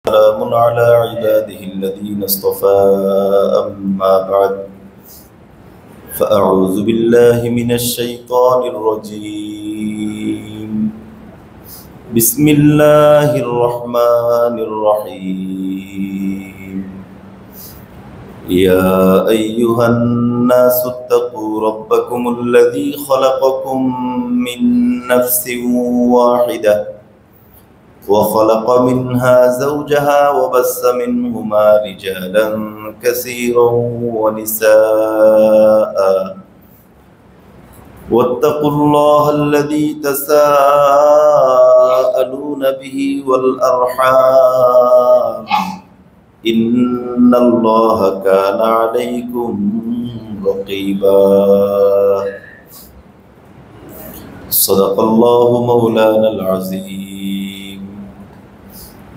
سلام على عباده الذين اصطفى أما بعد فأعوذ بالله من الشيطان الرجيم بسم الله الرحمن الرحيم يا أيها الناس اتقوا ربكم الذي خلقكم من نفس واحدة وخلق منها زوجها وبث منهما رجالا كثيرا ونساء واتقوا الله الذي تساءلون به والأرحام إن الله كان عليكم رقيبا صدق الله مولانا العظيم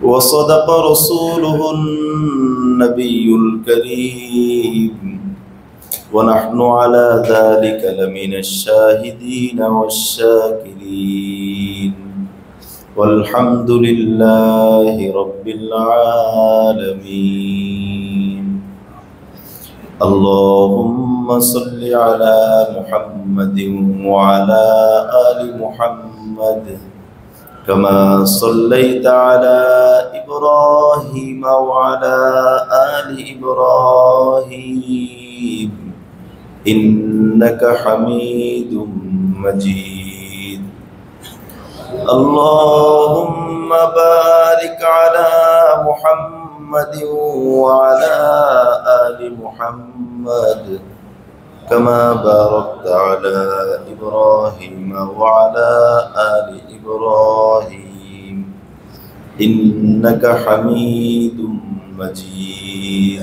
وصدق رسوله النبي الكريم ونحن على ذلك لمن الشاهدين والشاكرين والحمد لله رب العالمين اللهم صل على محمد وعلى آل محمد كما صليت على إبراهيم وعلى آل إبراهيم إنك حميد مجيد اللهم بارك على محمد وعلى آل محمد كما باركت على إبراهيم وعلى آل إبراهيم إنك حميد مجيد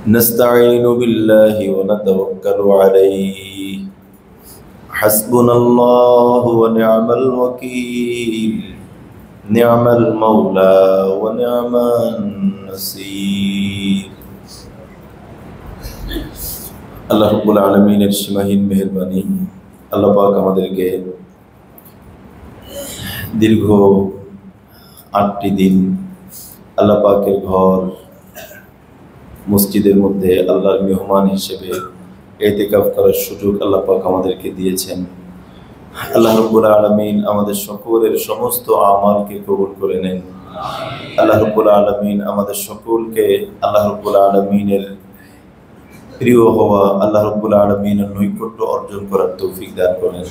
نستعين بالله ونتوكل عليه حسبنا الله ونعم الوكيل نعم المولى ونعم النصير আল্লাহ রাব্বুল আলামিনের সীমাহীন মেহেরবানি আল্লাহ পাক আমাদেরকে দীর্ঘ 8টি দিন আল্লাহ পাকের ঘর মসজিদের মধ্যে আল্লাহর মেহমান হিসেবে ইতিকাফ করার সুযোগ আল্লাহ পাক আমাদেরকে দিয়েছেন। আল্লাহ রাব্বুল আলামিন আমাদের সকলের সমস্ত আমালকে কবুল করে নেন। আল্লাহ রাব্বুল আলামিন আমাদের সকলকে আল্লাহ রাব্বুল আলামিনের প্রিয় হওয়া আল্লাহ রাব্বুল আলামিনের নৈকট্য অর্জন করার তৌফিক দান করেন।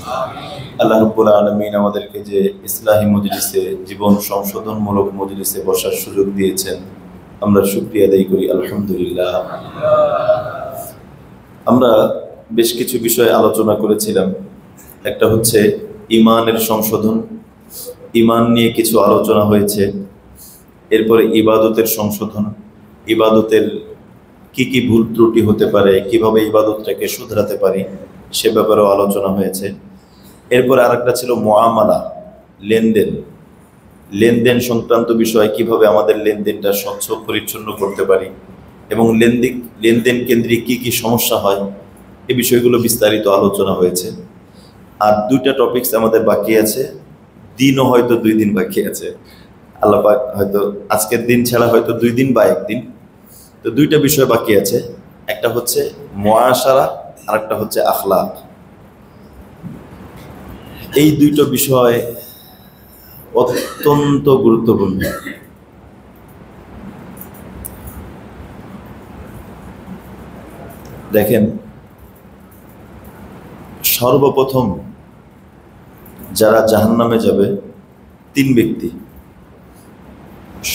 আল্লাহ রাব্বুল আলামিন আমাদেরকে যে ইসলাহি মজলিসে জীবন সংশোধনমূলক মজলিসে বসার সুযোগ দিয়েছেন আমরা শুকরিয়া আদায় করি আলহামদুলিল্লাহ। আমরা বেশ কিছু বিষয় আলোচনা করেছিলাম। একটা হচ্ছে ঈমানের সংশোধন, ঈমান নিয়ে কিছু আলোচনা হয়েছে। এরপরে ইবাদতের সংশোধন, ইবাদতের কি কি ভুল ত্রুটি হতে পারে, কিভাবে ইবাদতটাকে শুধরাতে পারি সে ব্যাপারেও আলোচনা হয়েছে। এরপর আরেকটা ছিল মুআমালা, লেনদেন, লেনদেন সংক্রান্ত বিষয়, কিভাবে আমাদের লেনদেনটা স্বচ্ছ পরিচ্ছন্ন করতে পারি এবং লেনদেন কেন্দ্রিক কি কি সমস্যা হয় এই বিষয়গুলো বিস্তারিত আলোচনা হয়েছে। আর 2টা টপিকস আমাদের বাকি আছে, দিনও হয়তো 2 দিন বাকি আছে। আল্লাহ পাক হয়তো আজকের দিন ছাড়া হয়তো 2 দিন বা 1 দিন, তো 2টা বিষয় বাকি আছে। একটা হচ্ছে মুআশারা আর একটা হচ্ছে আখলাক। এই 2টো বিষয় অত্যন্ত গুরুত্বপূর্ণ। দেখেন, সর্বপ্রথম যারা জাহান্নামে যাবে 3 ব্যক্তি।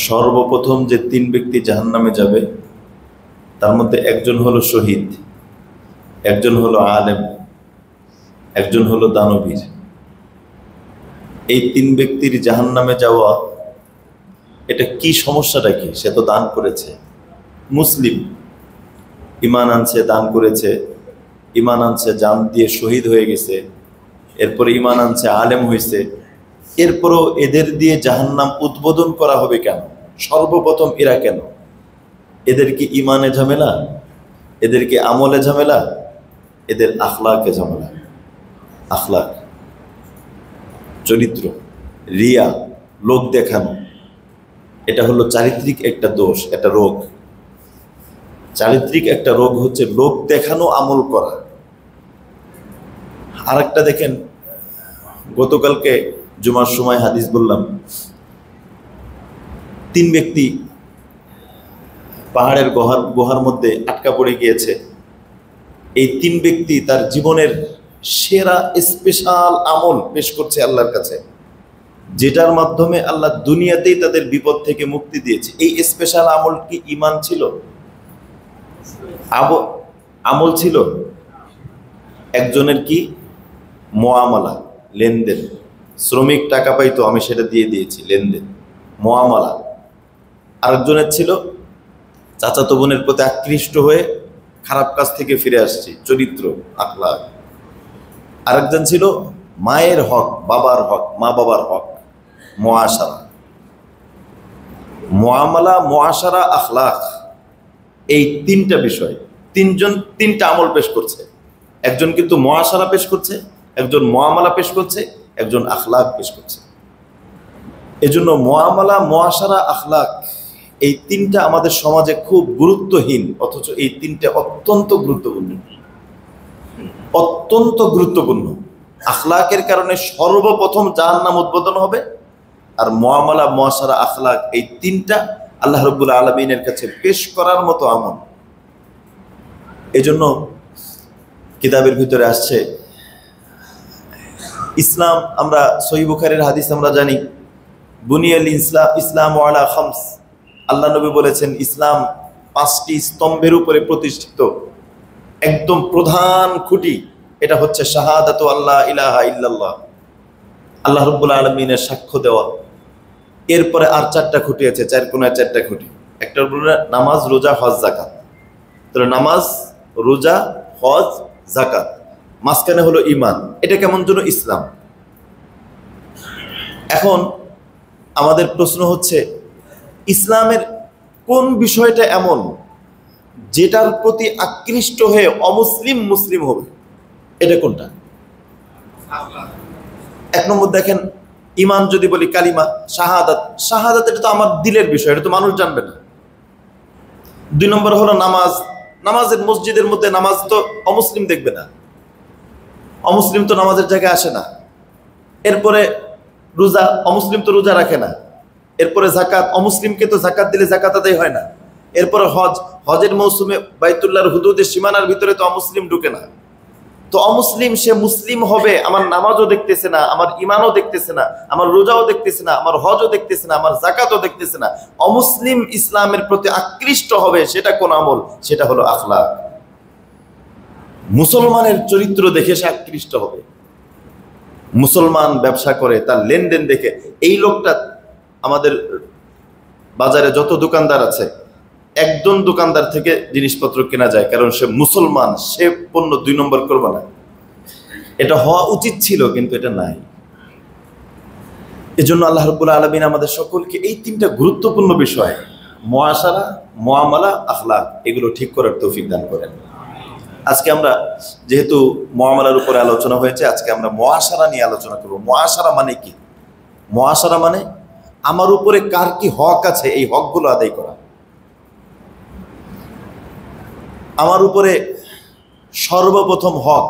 সর্বপ্রথম যে 3 ব্যক্তি জাহান্নামে যাবে তার মধ্যে একজন হলো শহীদ, একজন হলো আলেম, একজন হলো দানবীর। এই 3 ব্যক্তির জাহান্নামে যাওয়া, এটা কি সমস্যাটা কি? সে তো দান করেছে, মুসলিম, ঈমান আনছে, দান করেছে, ঈমান আনছে, জান দিয়ে শহীদ হয়ে গেছে, এরপরে ঈমান আনছে, আলেম হয়েছে, এরপরও এদের দিয়ে জাহান্নাম উদ্বোধন করা হবে কেন? সর্বপ্রথম এরা কেন? এদের কি ঈমানে ঝামেলা, এদের কি আমলে ঝামেলা, এদের আখলাকে ঝামেলা। আখলাক, চরিত্র, রিয়া, লোক দেখানো, এটা হলো চারিত্রিক একটা দোষ, একটা রোগ। চারিত্রিক একটা রোগ হচ্ছে লোক দেখানো আমল করা। আর একটা দেখেন, গতকালকে জুমার সময় হাদিস বললাম, 3 ব্যক্তি পাহাড়ের গুহার মধ্যে আটকা পড়ে গিয়েছে। এই 3 ব্যক্তি তার জীবনের সেরা স্পেশাল আমল পেশ করছে আল্লাহর কাছে, যেটার মাধ্যমে আল্লাহ দুনিয়াতেই তাদের বিপদ থেকে মুক্তি দিয়েছে। এই স্পেশাল আমল কি ঈমান ছিল? আমল ছিল। একজনের কি মুআমালা, লেনদেন, শ্রমিক টাকা পাইতো, আমি সেটা দিয়ে দিয়েছি, লেনদেন, মুআমালা। আরেকজনের ছিল চাচাতো বোনের প্রতি আকৃষ্ট হয়ে খারাপ কাজ থেকে ফিরে আসছি, চরিত্র, আখলাক। আরেকজন ছিল মায়ের হক, বাবার হক, মা বাবার হক, মুআশারা, মুআমালা, মুআশারা, আখলাক। এই 3টা বিষয়, 3জন 3টা আমল পেশ করছে। একজন কিন্তু মুআশারা পেশ করছে, একজন মুআমালা পেশ করছে, একজন আখলাক পেশ করছে। এজন্য মুআমালা, মুআশারা, আখলাক এই 3টা আমাদের সমাজে খুব গুরুত্বহীন, অথচ এই 3টা অত্যন্ত গুরুত্বপূর্ণ, অত্যন্ত গুরুত্বপূর্ণ। আখলাকের কারণে সর্বপ্রথম জাহান্নাম উদ্বোধন হবে, আর মুআমালা, মুআশারা, আখলাক এই 3টা আল্লাহ রাব্বুল আলামিনের কাছে পেশ করার মতো আমল। এজন্য কিতাবের ভিতরে আসছে, ইসলাম, আমরা সহিহ বুখারীর হাদিস আমরা জানি, বুনিয়াল ইসলাম আলা খামস, আল্লাহ নবী বলেছেন ইসলাম 5টি স্তম্ভের উপরে প্রতিষ্ঠিত। একদম প্রধান খুঁটি এটা হচ্ছে শাহাদাতু আল্লাহ ইলাহা ইল্লাল্লাহ, আল্লাহ রাব্বুল আলামিনের সাক্ষ্য দেওয়া। এরপরে আর 4টা খুঁটি আছে, 4 কোণায় 4টা খুঁটি। একটা হলো নামাজ, রোজা, হজ, যাকাত। তাহলে নামাজ, রোজা, হজ, যাকাত, মাঝখানে হলো ঈমান। এটা কেমন যেন ইসলাম। এখন আমাদের প্রশ্ন হচ্ছে, ইসলামের কোন বিষয়টা এমন যেটার প্রতি আকৃষ্ট হয়ে অমুসলিম মুসলিম হবে? এটা কোনটা? 1 নম্বর দেখেন, ঈমান যদি বলি কালিমা, শাহাদাত, শাহাদাত এটা তো আমার দিলের বিষয়, এটা তো মানুষ জানবে না। 2 নম্বর হলো নামাজ, নামাজের মসজিদের মধ্যে নামাজ তো অমুসলিম দেখবে না, অমুসলিম তো নামাজের জায়গায় আসে না। এরপরে রোজা, অমুসলিম তো রোজা রাখে না। এরপরে যাকাত, অমুসলিমকে তো যাকাত দিলে যাকাত আদায় হয় না। এরপরে হজ, হজের মৌসুমে বাইতুল্লাহর হুদুদের সীমানার ভিতরে তো অমুসলিম ঢুকে না। তো অমুসলিম সে মুসলিম হবে, আমার নামাজও দেখতেছে না, আমার ঈমানও দেখতেছে না, আমার রোজাও দেখতেছে না, আমার হজও দেখতেছে না, আমার যাকাতও দেখতেছে না। অমুসলিম ইসলামের প্রতি আকৃষ্ট হবে, সেটা কোন আমল? সেটা হলো আখলাক। মুসলমানের চরিত্র দেখে সে আকৃষ্ট হবে। মুসলমান ব্যবসা করে, তার লেনদেন দেখে, এই লোকটা, আমাদের বাজারে যত দোকানদার আছে, একজন দোকানদার থেকে জিনিসপত্র কেনা যায়, কারণ সে মুসলমান, সে পণ্য 2 নম্বর করবে না। এটা হওয়া উচিত ছিল, কিন্তু এটা নাই। এজন্য আল্লাহ রাব্বুল আলামিন আমাদের সকলকে এই 3টা গুরুত্বপূর্ণ বিষয়, মুআশারা, মুআমালা, আখলাক, এগুলো ঠিক করার তৌফিক দান করেন। আজকে আমরা যেহেতু মুআমালার উপরে আলোচনা হয়েছে, আজকে আমরা মুআশারা নিয়ে আলোচনা করব। মুআশারা মানে কি? মুআশারা মানে আমার উপরে কার কি হক আছে, এই হকগুলো আদায় করা। আমার উপরে সর্বপ্রথম হক,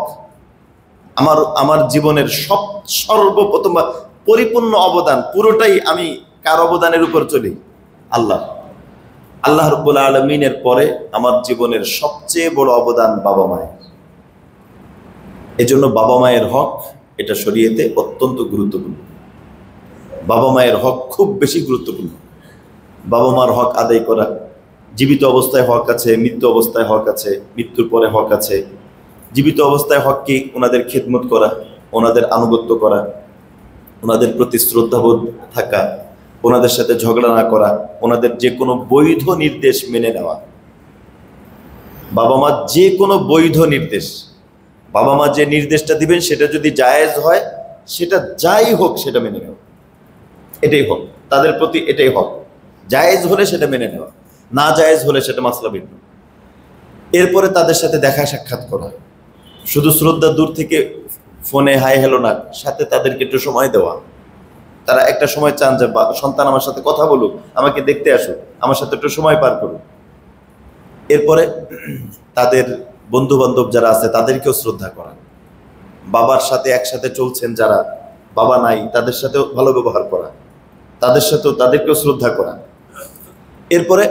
আমার জীবনের সর্বপ্রথম পরিপূর্ণ অবদান, পুরোটাই আমি কার অবদানের উপর চলি? আল্লাহ রাব্বুল আলামিনের পরে আমার জীবনের সবচেয়ে বড় অবদান বাবা মায়ের। এজন্য বাবা মায়ের হক এটা শরীয়তে অত্যন্ত গুরুত্বপূর্ণ। বাবা মায়ের হক খুব বেশি গুরুত্বপূর্ণ। বাবা মার হক আদায় করা, জীবিত অবস্থায় হক আছে, মৃত্যু অবস্থায় হক আছে, মৃত্যুর পরে হক আছে। জীবিত অবস্থায় হক কি? ওনাদের খেদমত করা, ওনাদের আনুগত্য করা, ওনাদের প্রতি শ্রদ্ধাবোধ থাকা, ওনাদের সাথে ঝগড়া না করা, ওনাদের যে কোনো বৈধ নির্দেশ মেনে নেওয়া। বাবা মা যে কোনো বৈধ নির্দেশ, বাবা মা যে নির্দেশটা দিবেন সেটা যদি জায়েজ হয়, সেটা যাই হোক সেটা মেনে নেওয়া, এটাই হক তাদের প্রতি, এটাই হক। জায়েজ হলে সেটা মেনে নেওয়া, না জায়েজ হলে সেটা মাসলা ভিন্ন। এরপরে তাদের সাথে দেখা সাক্ষাৎ করা, শুধু শ্রদ্ধা দূর থেকে ফোনে হাই হ্যালো না, সাথে তাদেরকে একটু সময় দেওয়া। তারা একটা সময় চান যে সন্তান আমার সাথে কথা বলুক, আমাকে দেখতে আসুক, আমার সাথে একটু সময় পার করুক। এরপরে তাদের বন্ধু বান্ধব যারা আছে তাদেরকেও শ্রদ্ধা করা, বাবার সাথে একসাথে চলছেন যারা, বাবা নাই, তাদের সাথেও ভালো ব্যবহার করা, তাদেরকেও শ্রদ্ধা করা। এরপরে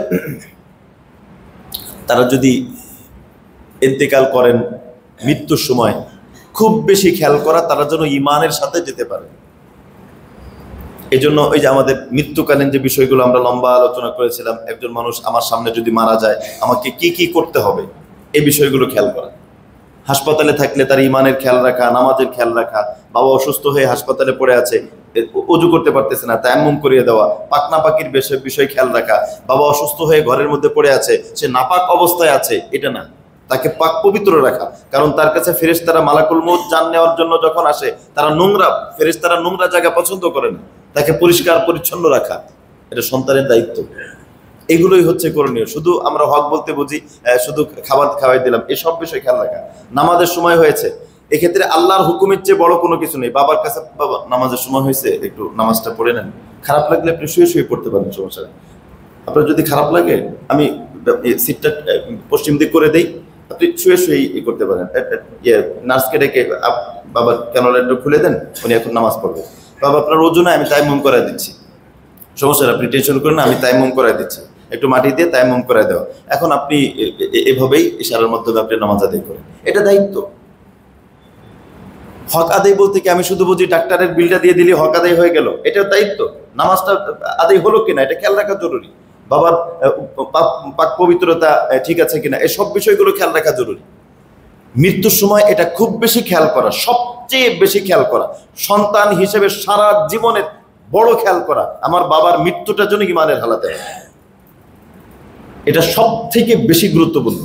তারা যদি ইন্তেকাল করেন মৃত্যুর সময়, খুব বেশি খেয়াল করা তারা যেন ঈমানের সাথে যেতে পারে। এই জন্য ওই যে আমাদের মৃত্যুকালীন যে বিষয়গুলো আমরা লম্বা আলোচনা করেছিলাম, একজন মানুষ আমার সামনে যদি মারা যায় আমাকে কি কি করতে হবে, এই বিষয়গুলো খেয়াল করা। হাসপাতালে থাকলে তার ঈমানের খেয়াল রাখা, নামাজের খেয়াল রাখা। বাবা অসুস্থ হয়ে হাসপাতালে পড়ে আছে, অজু করতে পারতেছে না, তায়াম্মুম করিয়ে দেওয়া, পাকনা পাকির বিষয় খেয়াল রাখা। বাবা অসুস্থ হয়ে ঘরের মধ্যে পড়ে আছে, সে নাপাক অবস্থায় আছে, এটা না, তাকে পাক পবিত্র রাখা। কারণ তার কাছে ফেরেশতারা মালাকুল মউত জান নেওয়ার জন্য যখন আসে, তারা নোংরা, ফেরেশতারা নোংরা জায়গা পছন্দ করে না, তাকে পরিষ্কার পরিচ্ছন্ন রাখা এটা সন্তানের দায়িত্ব। এগুলোই হচ্ছে করণীয়। শুধু আমরা হক বলতে বুঝি শুধু খাবার খাওয়াই দিলাম, এসব বিষয় খেয়াল রাখা। নামাজের সময় হয়েছে, এক্ষেত্রে আল্লাহর হুকুমের চেয়ে বড় কোনো কিছু নেই। বাবার কাছে, বাবা নামাজের সময় হয়েছে, একটু নামাজটা পড়ে নেন। খারাপ লাগলে আপনি শুয়ে শুয়ে পড়তে পারেন, সমস্যা নেই। আপনার যদি খারাপ লাগে, আমি সিটটা পশ্চিম দিক করে দেই, আপনি শুয়ে শুয়ে করতে পারেন। নার্সকে ডেকে বাবার ক্যানোলারটা খুলে দেন, উনি এখন নামাজ পড়বে। বাবা আপনার ওজনে আমি তায়াম্মুম করাই দিচ্ছি, সমস্যা নেই, আপনি টেনশন করেন না, আমি তায়াম্মুম করাই দিচ্ছি, একটু মাটি দিয়ে তায়াম্মুম করাই দেওয়া। এখন আপনি এভাবেই ইশারার মাধ্যমে আপনি নামাজ আদায় করেন, এটা দায়িত্ব। হক আদায় বলতে কি আমি শুধু বুঝি ডাক্তারের বিলটা দিয়ে দিলে হক আদায় হয়ে গেল, এটাও দায়িত্ব। নামাজটা আদায় হলো কিনা এটা খেয়াল রাখা জরুরি। বাবার পাক পবিত্রতা ঠিক আছে কিনা, এসব বিষয়গুলো খেয়াল রাখা জরুরি। মৃত্যুর সময় এটা খুব বেশি খেয়াল করা, সবচেয়ে বেশি খেয়াল করা, সন্তান হিসেবে সারা জীবনের বড় খেয়াল করা, আমার বাবার মৃত্যুটার জন্য ঈমানের হালাতে, এটা সব থেকে বেশি গুরুত্বপূর্ণ।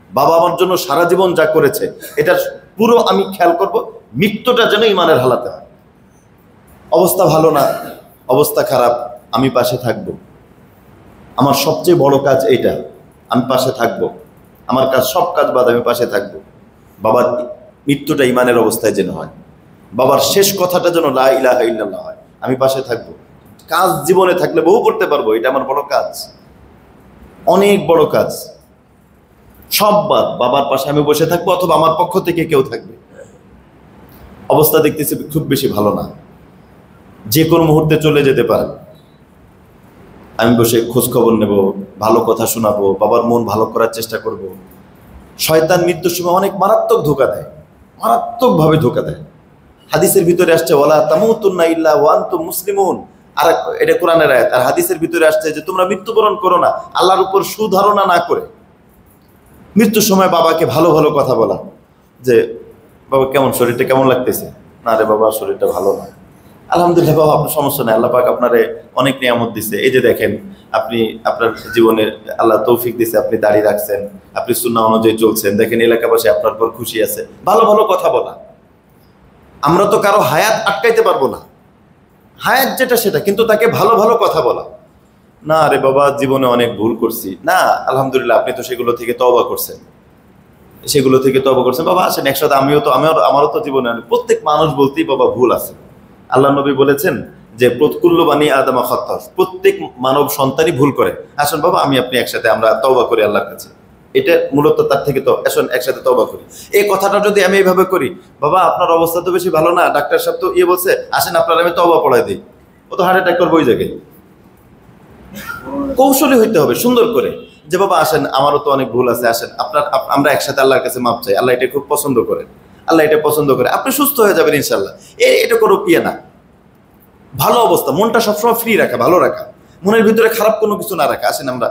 বাবা আমার জন্য সারা জীবন যা করেছে, এটা পুরো আমি খেয়াল করব, মৃত্যুটা যেন ঈমানের হালাতে হয়। অবস্থা ভালো না, অবস্থা খারাপ, আমি পাশে থাকব। আমার সবচেয়ে বড় কাজ এইটা, আমি পাশে থাকব। আমার কাজ, সব কাজ বাদ আমি পাশে থাকব। বাবার মৃত্যুটা ঈমানের অবস্থায় যেন হয়, বাবার শেষ কথাটা যেন লা ইলাহা ইল্লাল্লাহ হয়, আমি পাশে থাকব। কাজ জীবনে থাকলে বহু করতে পারবো, এটা আমার বড় কাজ, অনেক বড় কাজ। সব বাদ, বাবার পাশে আমি বসে থাকবো, অথবা আমার পক্ষ থেকে কেউ থাকবে। অবস্থা দেখতেছি খুব বেশি ভালো না, যে কোনো মুহূর্তে চলে যেতে পারে। আমি বসে খোঁজ খবর নেব, ভালো কথা শোনাবো, বাবার মন ভালো করার চেষ্টা করব। শয়তান মৃত্যুর সময় অনেক মারাত্মক ধোঁকা দেয়, মারাত্মকভাবে ধোঁকা দেয়। হাদিসের ভিতরে আসছে ওয়ালা তামুতুন্না ইল্লা ওয়া আনতুম মুসলিমুন, আর এটা কোরআনের আয়াত। আর হাদিসের ভিতরে আসছে যে তোমরা মৃত্যুবরণ করো না আল্লাহর উপর সুধারণা না করে। মৃত্যুর সময় বাবাকে ভালো ভালো কথা বলা, যে বাবা কেমন, শরীরটা কেমন লাগতেছে? না রে বাবা, শরীরটা ভালো না। আলহামদুলিল্লাহ বাবা, আপনার সমস্যা নেই, আল্লাহ পাক আপনারে অনেক নিয়ামত দিছে। এই যে দেখেন, আপনি আপনার জীবনে আল্লাহ তৌফিক দিছে, আপনি দাড়ি রাখছেন, আপনি সুন্নাহ অনুযায়ী চলছেন, দেখেন এলাকাবাসী আপনার পর খুশি আছে। ভালো ভালো কথা বলা। আমরা তো কারো হায়াত আটকাইতে পারবো না, হায়াত যেটা সেটা, কিন্তু তাকে ভালো ভালো কথা বলা। না রে বাবা, জীবনে অনেক ভুল করছি। না, আলহামদুলিল্লাহ আপনি তো সেগুলো থেকে তওবা করছেন, বাবা আসেন একসাথে, আমারও তো জীবনে প্রত্যেক মানুষ বলতেই বাবা ভুল আছে। আল্লাহ নবী বলেছেন যে কুল্লু বানি আদম খাত্তা, প্রত্যেক মানব সন্তানই ভুল করে। আসেন বাবা, আপনি একসাথে আমরা তওবা করি আল্লাহর কাছে। এটা মূলত তার থেকে তো আসেন একসাথে তওবা করি। এই কথাটা যদি আমি এইভাবে করি, বাবা আপনার অবস্থা তো বেশি ভালো না, ডাক্তার সাহেব তো বলছে, আসেন আপনার আমি তওবা পড়াই দিই, ও তো হার্ট অ্যাটাক করবো ওই জায়গায়। কৌশলী হইতে হবে, সুন্দর করে, যে বাবা আসেন আমারও তো অনেক ভুল আছে, আসেন আমরা একসাথে আল্লাহর কাছে মাপ চাই, আল্লাহ এটা খুব পছন্দ করেন, আল্লাহ এটা পছন্দ করে, আপনি সুস্থ হয়ে যাবেন ইনশাল্লাহ। এটা কোনো ইয়ে না। ভালো অবস্থা, মনটা সবসময় ফ্রি রাখা, ভালো রাখা, মনের ভিতরে খারাপ কোনো কিছু না রাখা। আসেন আমরা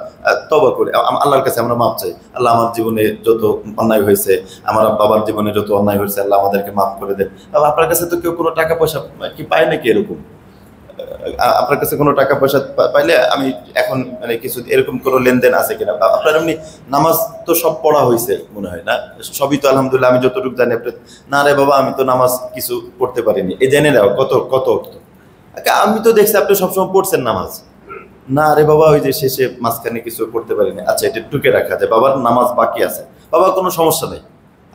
তওবা করি, আল্লাহর কাছে আমরা মাপ চাই। আল্লাহ আমার জীবনে যত অন্যায় হয়েছে, আমার বাবার জীবনে যত অন্যায় হয়েছে, আল্লাহ আমাদেরকে মাফ করে দেন। আপনার কাছে তো কেউ কোনো টাকা পয়সা কি পায় নাকি এরকম? আপনার কাছে কোনো টাকা পয়সা পাইলে আমি এখন মানে কিছু এরকম কোনো লেনদেন আছে কিনা? আপনার এমনি নামাজ তো সব পড়া হয়েছে মনে হয় না, সবই তো আলহামদুলিল্লাহ আমি যতটুকু জানি। আপনার না রে বাবা, আমি তো নামাজ কিছু পড়তে পারিনি, এই জেনে নাও কত কত অর্থ। আমি তো দেখছি আপনি সবসময় পড়ছেন নামাজ। না রে বাবা, ওই যে শেষে মাঝখানে কিছু পড়তে পারিনি। আচ্ছা, এটা টুকে রাখা যায়, বাবার নামাজ বাকি আছে। বাবা কোনো সমস্যা নেই,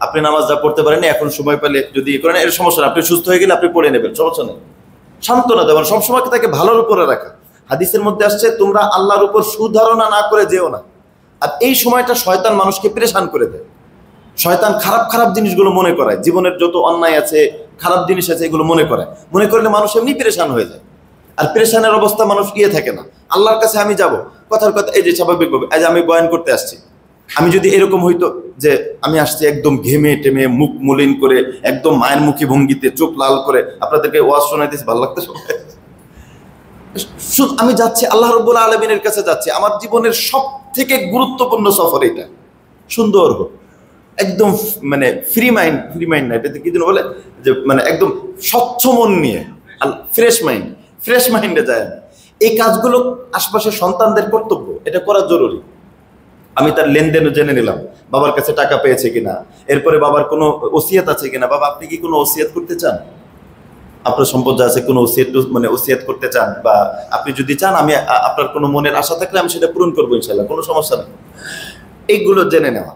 আপনি নামাজ যা পড়তে পারেনি এখন সময় পেলে যদি করেন, এর সমস্যা নেই, আপনি সুস্থ হয়ে গেলে আপনি পড়ে নেবেন, সমস্যা নেই। সান্ত্বনা দেওয়া, সবসময় তাকে ভালোর উপরে রাখা। হাদিসের মধ্যে আসছে তোমরা আল্লাহর উপর সুধারণা না করে যেও না। আর এই সময়টা শয়তান মানুষকে পেরেশান করে দেয়। শয়তান খারাপ খারাপ জিনিসগুলো মনে করায়, জীবনের যত অন্যায় আছে, খারাপ জিনিস আছে, এগুলো মনে করলে মানুষ এমনি পেরেশান হয়ে যায়। আর পেরেশানের অবস্থা মানুষ থাকে না। আল্লাহর কাছে আমি যাব, কথার কথা এই যে স্বাভাবিকভাবে আজ আমি বয়ান করতে আসছি, আমি যদি এরকম হইতো যে আমি আসছি একদম ঘেমে টেমে, মুখ মলিন করে, একদম মায়ের মুখী ভঙ্গিতে, চোখ লাল করে আপনাদেরকে ওয়াজ শোনাইতেছি, ভালো লাগতো? আমি যাচ্ছি আল্লাহ রাব্বুল আলামিনের কাছে যাচ্ছি, আমার জীবনের সব থেকে গুরুত্বপূর্ণ সফর এটা। সুন্দর হোক, একদম মানে ফ্রি মাইন্ড না, এটাতে কি যেন বলে যে মানে একদম স্বচ্ছ মন নিয়ে, ফ্রেশ মাইন্ডে যায়। এই কাজগুলো আশপাশের সন্তানদের কর্তব্য, এটা করা জরুরি। আমি তার লেনদেনও জেনে নিলাম, বাবার কাছে টাকা পেয়েছে কিনা, এরপরে বাবার কোনো ওসিয়ত আছে কিনা। বাবা, আপনি কি কোনো ওসিয়ত করতে চান? আপনার সম্পদ যা আছে কোনো ওসিয়ত করতে চান, বা আপনি যদি চান আমি আপনার কোনো মনের আশা থাকলে আমি সেটা পূরণ করবো ইনশাল্লাহ, কোনো সমস্যা নেই। এইগুলো জেনে নেওয়া।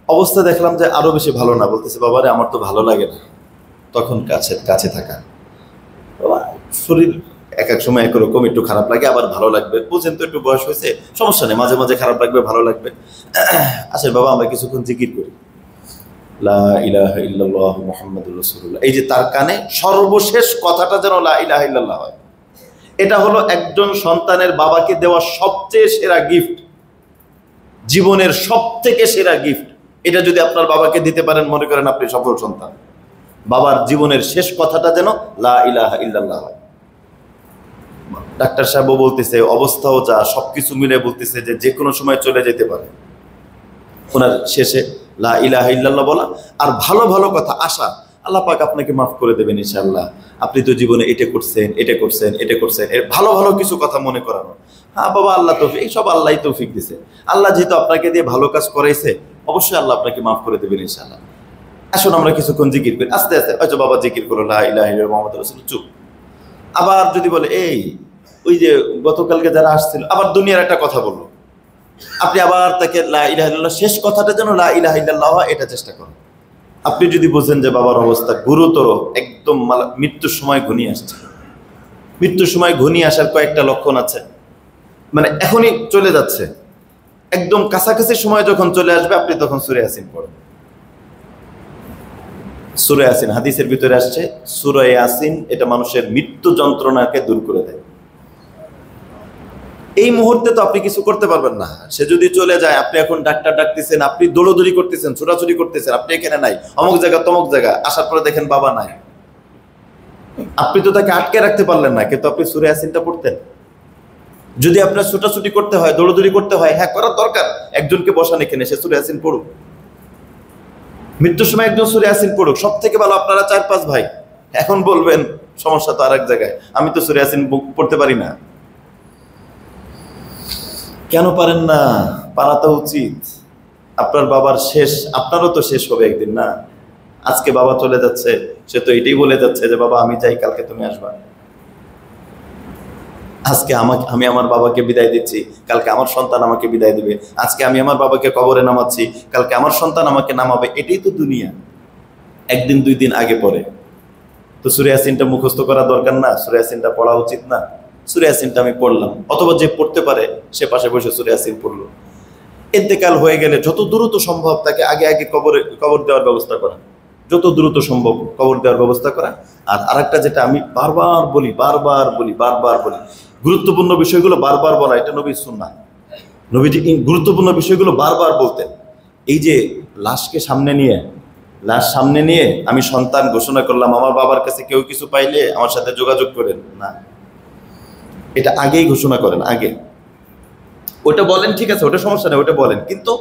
অবস্থা দেখলাম যে আরো বেশি ভালো না, বলতেছে বাবারে আমার তো ভালো লাগে না। তখন কাছে থাকা, বাবা শরীর এক এক সময় একরকম, একটু খারাপ লাগে আবার ভালো লাগবে, বুঝেন তো, একটু বয়স হয়েছে, সমস্যা নেই, মাঝে মাঝে খারাপ লাগবে ভালো লাগবে। আসলে বাবা আমরা কিছুক্ষণ জিকির করি, লা ইলাহা ইল্লাল্লাহ মুহাম্মাদুর রাসূলুল্লাহ। এই যে তার কানে সর্বশেষ কথাটা যেন লা ইলাহা ইল্লাল্লাহ হয়। এটা হলো একজন সন্তানের বাবাকে দেওয়া সবচেয়ে সেরা গিফট, জীবনের সব থেকে সেরা গিফট। এটা যদি আপনার বাবাকে দিতে পারেন, মনে করেন আপনি সফল সন্তান। বাবার জীবনের শেষ কথাটা যেন লা ইলাহা ইল্লাল্লাহ হয়। ডাক্তার সাহেবও বলতেছে, অবস্থাও যা, সবকিছু মিলে বলতেছে যে কোনো সময় চলে যেতে পারে। ওনার শেষে লা ইলাহা ইল্লাল্লাহ বলা আর ভালো ভালো কথা আশা, আল্লাহ পাক আপনাকে মাফ করে দেবেন ইনশাআল্লাহ, আপনি তো জীবনে এটা করছেন, এর ভালো ভালো কিছু কথা মনে করানো। হ্যাঁ বাবা, আল্লাহ তৌফিক, এই সব আল্লাহই তৌফিক দিছে। আল্লাহ যেহেতু আপনাকে দিয়ে ভালো কাজ করাইছে, অবশ্যই আল্লাহ আপনাকে মাফ করে দেবেন ইনশাআল্লাহ। আসুন আমরা কিছুক্ষণ জিকির করি, আস্তে আস্তে। হয়তো বাবা জিকির করো লা ইলাহা ইল্লাল্লাহ মুহাম্মাদুর রাসূলুল্লাহ, চুপ। আবার যদি বলে এই ওই যে গতকালকে যারা আসছিল, আবার দুনিয়ার একটা কথা বললো, আপনি আবার তাকে লা ইলাহা ইল্লাল্লাহ, শেষ কথাটা যেন লা ইলাহা ইল্লাল্লাহ হয়, এটা চেষ্টা করুন। আপনি যদি বোঝেন যে বাবার অবস্থা গুরুতর, একদম মৃত্যুর সময় ঘনিয়ে আসছে, মৃত্যুর সময় ঘনিয়ে আসার কয়েকটা লক্ষণ আছে, মানে এখনই চলে যাচ্ছে, একদম কাছাকাছি সময় যখন চলে আসবে, আপনি তখন সূরা ইয়াসিন পড়েন। সূরা ইয়াসিন হাদিসের ভিতরে আসছে, সূরা ইয়াসিন এটা মানুষের মৃত্যু যন্ত্রণাকে দূর করে দেয়। এই মুহূর্তে তো আপনি কিছু করতে পারবেন না, সে যদি চলে যায়, আপনি এখন ডাক্তার ডাকতেছেন, আপনি দৌড়াদৌড়ি করতেছেন, ছোটাছুটি করতেছেন, আপনি এখানে নাই, অমুক জায়গা তমুক জায়গা, আসার পরে দেখেন বাবা নাই। আপনি তো তাকে আটকে রাখতে পারলেন না, কিন্তু আপনি সূরা ইয়াসিনটা পড়তেন। যদি আপনার ছোটাছুটি করতে হয়, দৌড়াদৌড়ি করতে হয়, হ্যাঁ করার দরকার, একজনকে বসান এখানে, সে সূরা ইয়াসিন পড়ুক। মৃত্যুর সময় একজন সূরা ইয়াসিন পড়ুক, সব থেকে ভালো। আপনারা 4-5 ভাই, এখন বলবেন সমস্যা তো আরেক জায়গায়, আমি তো সূরা ইয়াসিন পড়তে পারি না। কেন পারেন না? পারা তো উচিত। আপনার বাবার শেষ, আপনারও তো শেষ হবে একদিন না? আজকে বাবা চলে যাচ্ছে, সে তো এটাই বলে যাচ্ছে যে বাবা আমি যাই, কালকে তুমি আসবা। আজকে আমি আমার বাবাকে বিদায় দিচ্ছি, কালকে আমার সন্তান আমাকে বিদায় দিবে। আজকে আমি আমার বাবাকে কবরে নামাচ্ছি, কালকে আমার সন্তান আমাকে নামাবে। এটাই তো দুনিয়া, একদিন 2 দিন আগে পরে। তো সূরা ইয়াসিনটা মুখস্থ করা দরকার না? সূরা ইয়াসিনটা পড়া উচিত না? সূরা ইয়াসিনটা আমি পড়লাম, অথবা যে পড়তে পারে সে পাশে বসে সূরা ইয়াসিন পড়লো। ইন্তেকাল হয়ে গেলে যত দ্রুত সম্ভব তাকে আগে কবর দেওয়ার ব্যবস্থা করা, যত দ্রুত সম্ভব কবর দেওয়ার ব্যবস্থা করা। আর আরেকটা যেটা আমি বারবার বলি, গুরুত্বপূর্ণ বিষয়গুলো বারবার বলা, এটা নবীর সুন্নাহ। নবীজি গুরুত্বপূর্ণ বিষয়গুলো বারবার বলতেন। এই যে লাশ সামনে নিয়ে আমি সন্তান ঘোষণা করলাম, আমার বাবার কাছে কেউ কিছু পাইলে আমার সাথে যোগাযোগ করেন না, এটা আগেই ঘোষণা করেন। আগে ওটা বলেন, ঠিক আছে, ওটা সমস্যা নেই, ওটা বলেন, কিন্তু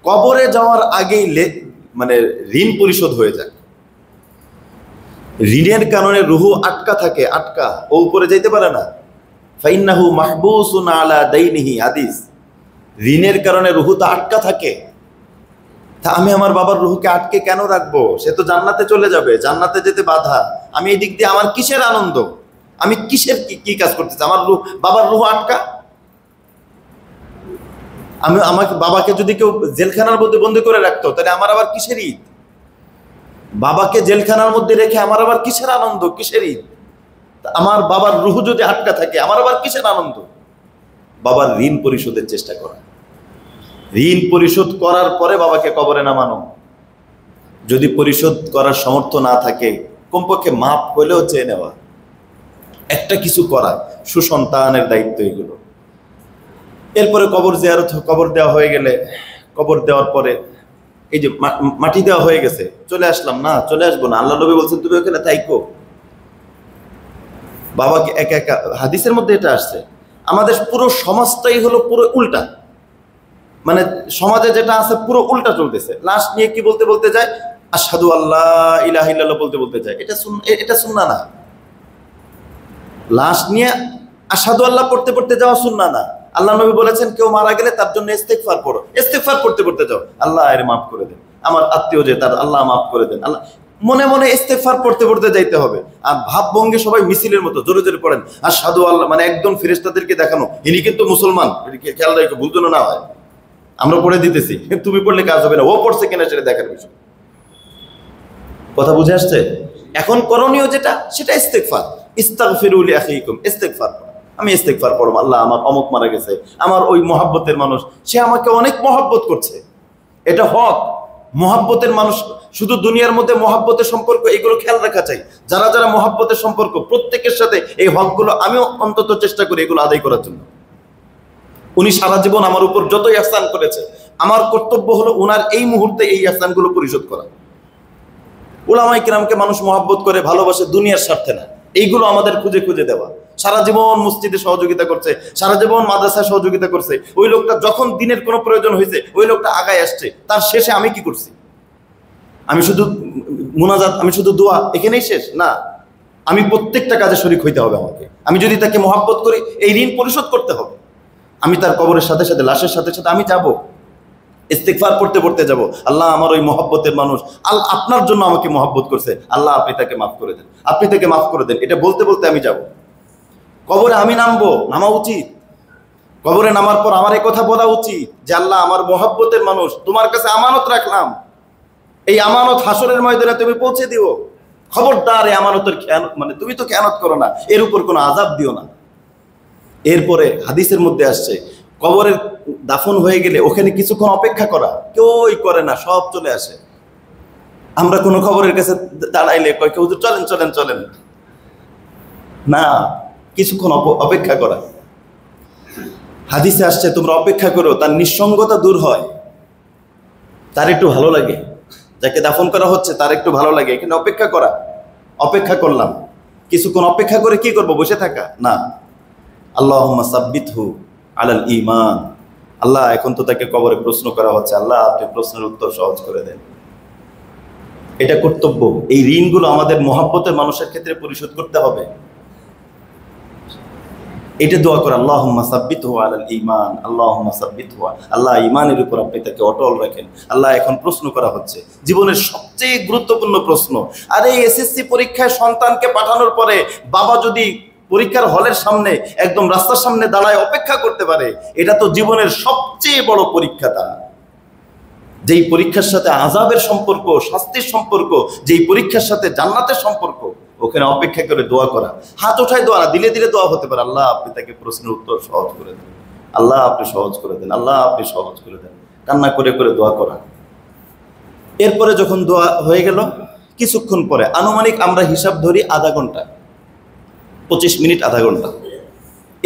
কবরে যাওয়ার আগেই মানে ঋণ পরিশোধ হয়ে যায়। ঋণের কারণে রুহু আটকা থাকে, ও উপরে যাইতে পারে না। ফাইন্নাহু মাহবুসুন আলা দাইনিহি, হাদিস। ঋণের কারণে রুহু তো আটকা থাকে। তা আমি আমার বাবার রুহুকে আটকে কেন রাখবো? সে তো জান্নাতে চলে যাবে, জান্নাতে যেতে বাধা। আমি এই দিক দিয়ে আমার কিসের আনন্দ? আমি কিসের কি কাজ করতেছি? আমার বাবার রুহু আটকা। আমাকে বাবাকে যদি কেউ জেলখানার মধ্যে বন্দি করে রাখতো, তাহলে আমার আবার কিসের ঈদ? বাবাকে জেলখানার মধ্যে রেখে আমার আবার কিসের আনন্দ, কিসের ঈদ? আমার বাবার রুহ যদি আটকা থাকে আমার আবার কিসের আনন্দ? বাবার ঋণ পরিশোধের চেষ্টা করা, ঋণ পরিশোধ করার পরে বাবাকে কবরে নামানো। যদি পরিশোধ করার সামর্থ্য না থাকে কমপক্ষে মাপ হলেও চেয়ে নেওয়া, একটা কিছু করা, সুসন্তানের দায়িত্ব এগুলো। এরপরে কবর জিয়ারত, কবর দেওয়া হয়ে গেলে, কবর দেওয়ার পরে এই যে মাটি দেওয়া হয়ে গেছে, চলে আসলাম না, চলে আসবো না, আল্লাহ নবী বলছেন তুমি ওখানে থাইকো। বাবাকে একা একা, হাদিসের মধ্যে এটা আসছে। আমাদের পুরো সমাজটাই হলো পুরো উল্টা, মানে সমাজে যেটা আছে পুরো উল্টা চলতেছে। লাশ নিয়ে কি বলতে বলতে যায়, আশহাদু আল্লাহ ইলাহা ইল্লাল্লাহ বলতে বলতে যায়। এটা সুন্নাহ না। লাশ নিয়ে আশহাদু আল্লাহ পড়তে পড়তে যাওয়া সুন্নাহ না। আল্লাহ নবী বলেছেন কেউ মারা গেলে তার জন্য ইস্তেগফার পড়ো, ইস্তেগফার পড়তে পড়তে যাও, আল্লাহ এর মাফ করে দেন, আমার আত্মীয় যে তার আল্লাহ মাফ করে দেন, আল্লাহ মনে মনে ইস্তেগফার পড়তে পড়তে যাইতে হবে। আর ভাবভঙ্গি সবাই মিছিলের মতো জোরে জোরে পড়েন আশহাদু আল্লাহ, মানে একদম ফেরেশতাদেরকে দেখানো ইনি কিন্তু মুসলমান, খেয়াল রাখো ভুল যেন না হয়। আমরা পড়ে দিতেছি, তুমি পড়লে কাজ হবে না, ও পড়ছে কিনা সেটা দেখার বিষয়। কথা বুঝে আসছে? এখন করণীয় যেটা সেটা ইস্তেগফার। ইস্তাগফিরু লিআখিকুম, ইস্তেগফার। আমি ইস্তেগফার পড়ব, আল্লাহ আমার অমুক মারা গেছে, আমার ওই মহব্বতের মানুষ, সে আমাকে অনেক মহব্বত করছে, এটা হক। মহব্বতের মানুষ, শুধু দুনিয়ার মধ্যে মহব্বতের সম্পর্ক এগুলো খেয়াল রাখা চাই। যারা যারা মহব্বতের সম্পর্ক, প্রত্যেকের সাথে এই হকগুলো আমিও অন্তত চেষ্টা করি এগুলো আদায় করার জন্য। উনি সারা জীবন আমার উপর যতই ইহসান করেছে, আমার কর্তব্য হলো ওনার এই মুহূর্তে এই ইহসানগুলো পরিশোধ করা। উলামায়ে কিরামকে মানুষ মহব্বত করে, ভালোবাসে দুনিয়ার স্বার্থে না, এইগুলো আমাদের খুঁজে খুঁজে দেওয়া। সারা জীবন মসজিদে সহযোগিতা করছে, সারা জীবন মাদ্রাসায় সহযোগিতা করছে, ওই লোকটা যখন দিনের কোনো প্রয়োজন হয়েছে ওই লোকটা আগায় আসছে, তার শেষে আমি কি করছি? আমি শুধু মুনাজাত, আমি শুধু দোয়া, এখানেই শেষ না। আমি প্রত্যেকটা কাজে শরীক হইতে হবে আমাকে। আমি যদি তাকে মহব্বত করি এই ঋণ পরিশোধ করতে হবে। আমি তার কবরের সাথে সাথে, লাশের সাথে সাথে আমি যাব, ইস্তেগফার পড়তে পড়তে যাব, আল্লাহ আমার ওই মহব্বতের মানুষ আল্লাহ আপনার জন্য আমাকে মহব্বত করছে, আল্লাহ আপনি তাকে মাফ করে দেন, আপনি তাকে মাফ করে দেন, এটা বলতে বলতে আমি যাব। কবরে আমি নামবো, নামা উচিত। কবরে নামার পর আমার এই কথা বলা উচিত যে আল্লাহ আমার মহব্বতের মানুষ, তোমার কাছে আমানত রাখলাম, এই আমানত হাসরের ময়দানে তুমি পৌঁছে দিও। খবরদার এই আমানতের খেয়ানত, মানে তুমি তো খেয়ানত করো না, এর উপর কোনো আযাব দিও না। এরপরে হাদিসের মধ্যে আসছে কবরের দাফন হয়ে গেলে ওখানে কিছুক্ষণ অপেক্ষা করা, কেউই করে না, সব চলে আসে। আমরা কোনো খবরের কাছে দাঁড়াইলে কয় কেউ চলেন চলেন চলেন না, কিছুক্ষণ অপেক্ষা করা। হাদিসে আসছে তোমরা অপেক্ষা করো, তার নিঃসঙ্গতা দূর হয়, তার একটু ভালো লাগে, যাকে দাফন করা হচ্ছে তার একটু ভালো লাগে, এখানে অপেক্ষা করা। অপেক্ষা করলাম, কিছুক্ষণ অপেক্ষা করে কি করব? বসে থাকা না। আল্লাহুম্মা সাব্বিতহু আলাল ঈমান। আল্লাহ এখন তো তাকে কবরে প্রশ্ন করা হচ্ছে, আল্লাহ আপনি প্রশ্নের উত্তর সহজ করে দেন। এটা কর্তব্য। এই ঋণগুলো আমাদের মহব্বতের মানুষের ক্ষেত্রে পরিশোধ করতে হবে। এটা দোয়া করে আল্লাহুম্মা সাব্বিতহু আলাল ঈমান, আল্লাহুম্মা সাব্বিতহু, আল্লাহ ঈমানের উপর আপনি তাকে অটল রাখেন। আল্লাহ এখন প্রশ্ন করা হচ্ছে, জীবনের সবচেয়ে গুরুত্বপূর্ণ প্রশ্ন। আর এই এসএসসি পরীক্ষায় সন্তানকে পাঠানোর পরে বাবা যদি পরীক্ষার হলের সামনে, একদম রাস্তার সামনে দাঁড়ায় অপেক্ষা করতে পারে, এটা তো জীবনের সবচেয়ে বড় পরীক্ষা। তার যেই পরীক্ষার সাথে আযাবের সম্পর্ক, শাস্তির সম্পর্ক, যেই পরীক্ষার সাথে জান্নাতের সম্পর্ক, ওখানে অপেক্ষা করে দোয়া করা, হাত ওঠায় দোয়া না, দিলে দিলে দোয়া হতে পারে। আল্লাহ আপনি তাকে প্রশ্নের উত্তর সহজ করে দেন, আল্লাহ আপনি সহজ করে দেন, আল্লাহ আপনি সহজ করে দেন, কান্না করে করে দোয়া করা। এরপরে যখন দোয়া হয়ে গেল, কিছুক্ষণ পরে আনুমানিক আমরা হিসাব ধরি আধা ঘন্টা, 25 মিনিট, আধা ঘন্টা।